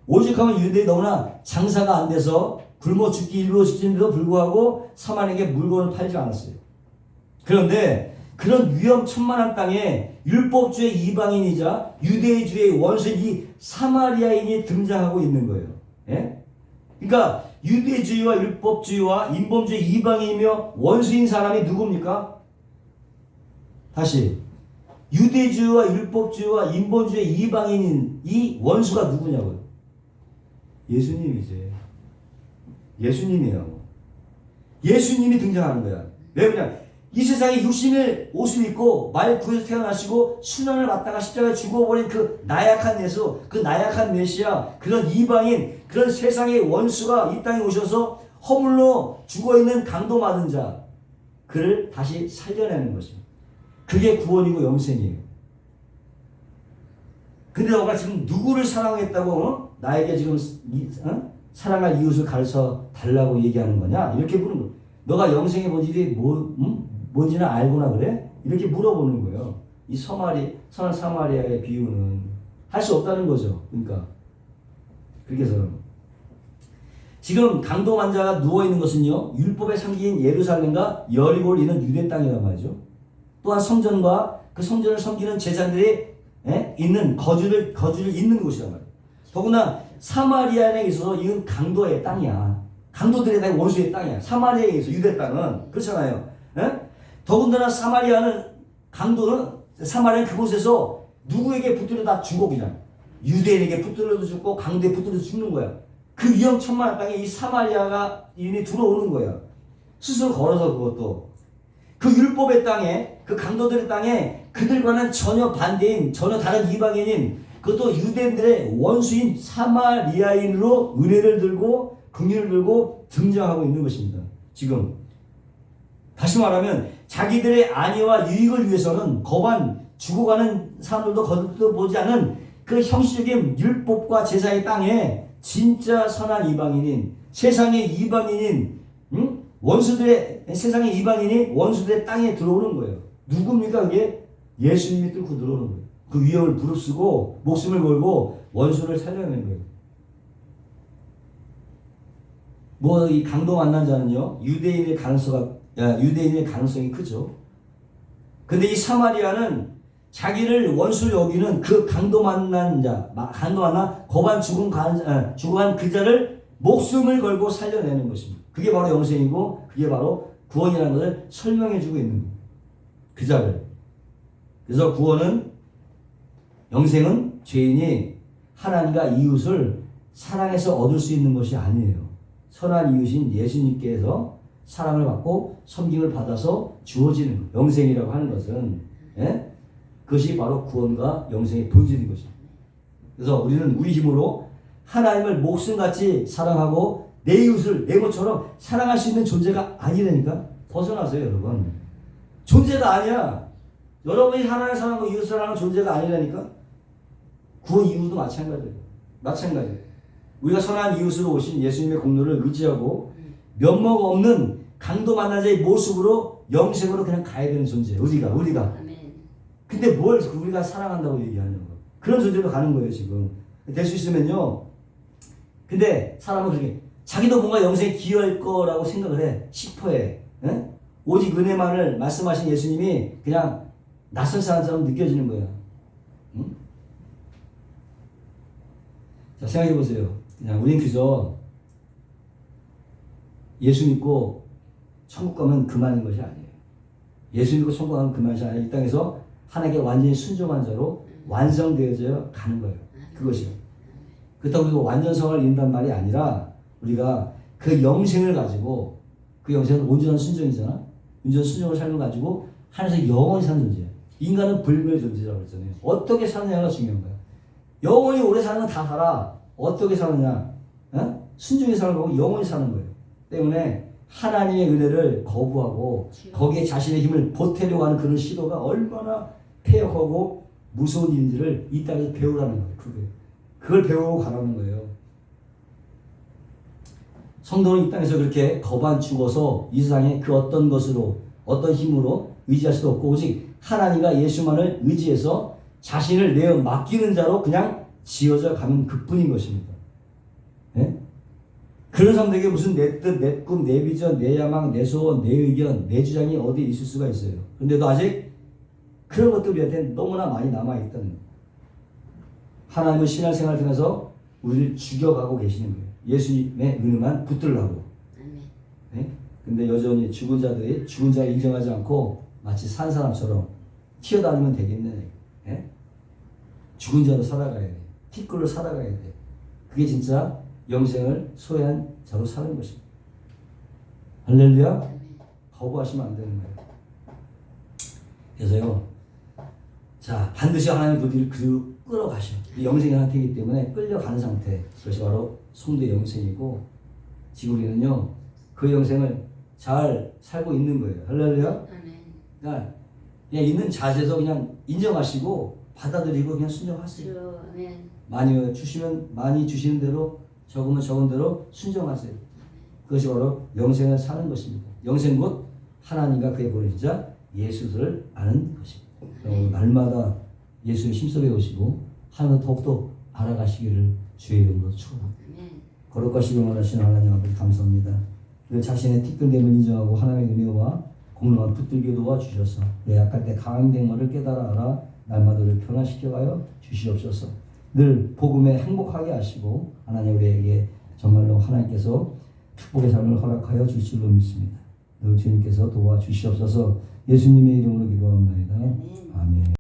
오죽하면 유대인이 너무나 장사가 안 돼서 굶어 죽기 일부러 직전에도 불구하고 사마리아에게 물건을 팔지 않았어요. 그런데 그런 위험천만한 땅에 율법주의 이방인이자 유대주의 원수인 이 사마리아인이 등장하고 있는 거예요. 예? 그러니까 유대주의와 율법주의와 인본주의 이방인이며 원수인 사람이 누굽니까? 다시, 유대주의와 율법주의와 인본주의 이방인인 이 원수가 누구냐고요? 예수님이지. 예수님이에요. 예수님이 등장하는 거야. 왜 그냥 이 세상에 육신의 옷을 입고 말 구에서 태어나시고 순환을 받다가 십자가에 죽어버린 그 나약한 예수, 그 나약한 메시아, 그런 이방인, 그런 세상의 원수가 이 땅에 오셔서 허물로 죽어있는 강도 맞은 자, 그를 다시 살려내는 것입니다. 그게 구원이고 영생이에요. 근데 너가 지금 누구를 사랑했다고 나에게 지금 사랑할 이웃을 가르쳐 달라고 얘기하는 거냐? 이렇게 물은 거예요. 너가 영생의 본질이 뭔지는 알고나 그래? 이렇게 물어보는 거예요. 이 선한 사마리아의 비유는 할 수 없다는 거죠. 그러니까 그렇게 해서 지금 강도 환자가 누워 있는 것은요, 율법의 상기인 예루살렘과 여리고를 잇는 유대 땅이란 말이죠. 또한 성전과 그 성전을 섬기는 제사장들이 있는 거주를 잇는 곳이란 말이에요. 더구나 사마리아에 있어서 이건 강도의 땅이야. 강도들의 땅이 원수의 땅이야. 사마리아에 있어 유대 땅은 그렇잖아요. 더군다나 사마리아는 그곳에서 누구에게 붙들려 다 죽어 그냥. 유대인에게 붙들려도 죽고 강도에 붙들려도 죽는 거야. 그 위험천만한 땅에 이 사마리아가 인이 들어오는 거야. 스스로 걸어서 그것도. 그 율법의 땅에, 그 강도들의 땅에 그들과는 전혀 반대인, 전혀 다른 이방인인, 그것도 유대인들의 원수인 사마리아인으로 은혜를 들고 긍휼을 들고 등장하고 있는 것입니다. 지금 다시 말하면 자기들의 안위와 유익을 위해서는 거반 죽어가는 사람들도 거듭보지 않은 그 형식적인 율법과 제사의 땅에 진짜 선한 이방인인, 세상의 이방인인, 세상의 이방인이 원수들의 땅에 들어오는 거예요. 누굽니까 그게? 예수님이 뚫고 들어오는 거예요. 그 위험을 무릅쓰고 목숨을 걸고 원수를 살려내는 거예요. 이 강도 만난 자는요, 유대인의 가능성이 크죠. 근데 이 사마리아는 자기를 원수로 여기는 그 강도 만나 거반 죽어간 그 자를 목숨을 걸고 살려내는 것입니다. 그게 바로 영생이고 그게 바로 구원이라는 것을 설명해주고 있는 거예요. 그 자를. 그래서 영생은 죄인이 하나님과 이웃을 사랑해서 얻을 수 있는 것이 아니에요. 선한 이웃인 예수님께서 사랑을 받고 섬김을 받아서 주어지는 거예요. 영생이라고 하는 것은 그것이 바로 구원과 영생의 본질인 것입니다. 그래서 우리는 우리 힘으로 하나님을 목숨같이 사랑하고 내 이웃을 내 것처럼 사랑할 수 있는 존재가 아니라니까. 벗어나세요 여러분. 존재가 아니야. 여러분이 하나님을 사랑하고 이웃을 사랑하는 존재가 아니라니까. 구원 이후도 마찬가지예요. 마찬가지예요. 우리가 선한 이웃으로 오신 예수님의 공로를 의지하고 면목 없는 강도 만난 자의 모습으로 영생으로 그냥 가야 되는 존재예요. 우리가. 근데 뭘 우리가 사랑한다고 얘기하냐고. 그런 존재로 가는 거예요 지금. 될 수 있으면요. 근데 사람은 그렇게 자기도 뭔가 영생에 기여할 거라고 생각을 해. 싶어해. 에? 오직 은혜만을 말씀하신 예수님이 그냥 낯선 사람처럼 느껴지는 거야. 응? 자, 생각해 보세요. 그냥 우린 그저 예수 믿고 천국 가면 그만인 것이 아니에요. 예수 믿고 천국 가면 그만이 아니라 이 땅에서 하나님께 완전히 순종한 자로 완성되어져 가는 거예요. 그것이요. 그렇다고 우리가 완전성을 이룬단 말이 아니라 우리가 그 영생을 가지고 그 영생은 온전한 순종이잖아. 온전한 순종을 삶을 가지고 하늘에서 영원히 사는 존재야. 인간은 불멸 존재라고 그랬잖아요. 어떻게 사느냐가 중요한 거야. 영원히 오래 사는 건 다 살아. 어떻게 사느냐? 어? 순종의 삶을 보고 영원히 사는 거예요. 때문에 하나님의 은혜를 거부하고 거기에 자신의 힘을 보태려고 하는 그런 시도가 얼마나 폐역하고 무서운 일들을 이 땅에서 배우라는 거예요. 그걸 배우고 가라는 거예요. 성도는 이 땅에서 그렇게 거반 죽어서 이 세상에 그 어떤 것으로 어떤 힘으로 의지할 수도 없고 오직 하나님과 예수만을 의지해서 자신을 내어 맡기는 자로 그냥 지어져 가는 그뿐인 것입니다. 네? 그런 사람들에게 무슨 내 뜻, 내 꿈, 내 비전, 내 야망, 내 소원, 내 의견, 내 주장이 어디 있을 수가 있어요. 그런데도 아직 그런 것들이 우리한테 너무나 많이 남아있다는 거예요. 하나님은 신앙생활을 통해서 우리를 죽여가고 계시는 거예요. 예수님의 은혜만 붙들라고. 네? 근데 여전히 죽은 자들이 죽은 자를 인정하지 않고 마치 산 사람처럼 튀어다니면 되겠네. 네? 죽은 자로 살아가야 돼. 티끌로 살아가야 돼. 그게 진짜 영생을 소유한 자로 사는 것입니다. 할렐루야. 거부하시면 안 되는 거예요. 그래서요. 자, 반드시 하나님의 도리를 끌어가셔. 영생의 상태이기 때문에 끌려가는 상태. 그것이 바로 성도의 영생이고 지금 우리는요. 그 영생을 잘 살고 있는 거예요. 할렐루야. 그러니까 그냥 있는 자세에서 그냥 인정하시고 받아들이고 그냥 순종하세요. 많이 주시면 많이 주시는 대로 적으면 적은 대로 순종하세요. 그것이 바로 영생을 사는 것입니다. 영생 곧 하나님과 그의 보내신 자 예수를 아는 것입니다. 날마다 예수를 힘써 배우시고 하나님 더욱더 알아가시기를 주의 이름으로 축원합니다. 거룩하시고 원하시는 하나님 앞에 감사합니다. 그 자신의 특권됨을 인정하고 하나님의 은혜와 공로가 붙들게 도와주셔서 내 약할 때 강한 맹물을 깨달아 알아 날마다 우리를 변화시켜가여 주시옵소서. 늘 복음에 행복하게 하시고 하나님 우리에게 정말로 하나님께서 축복의 삶을 허락하여 주실 줄로 믿습니다. 늘 주님께서 도와주시옵소서. 예수님의 이름으로 기도합니다. 아멘.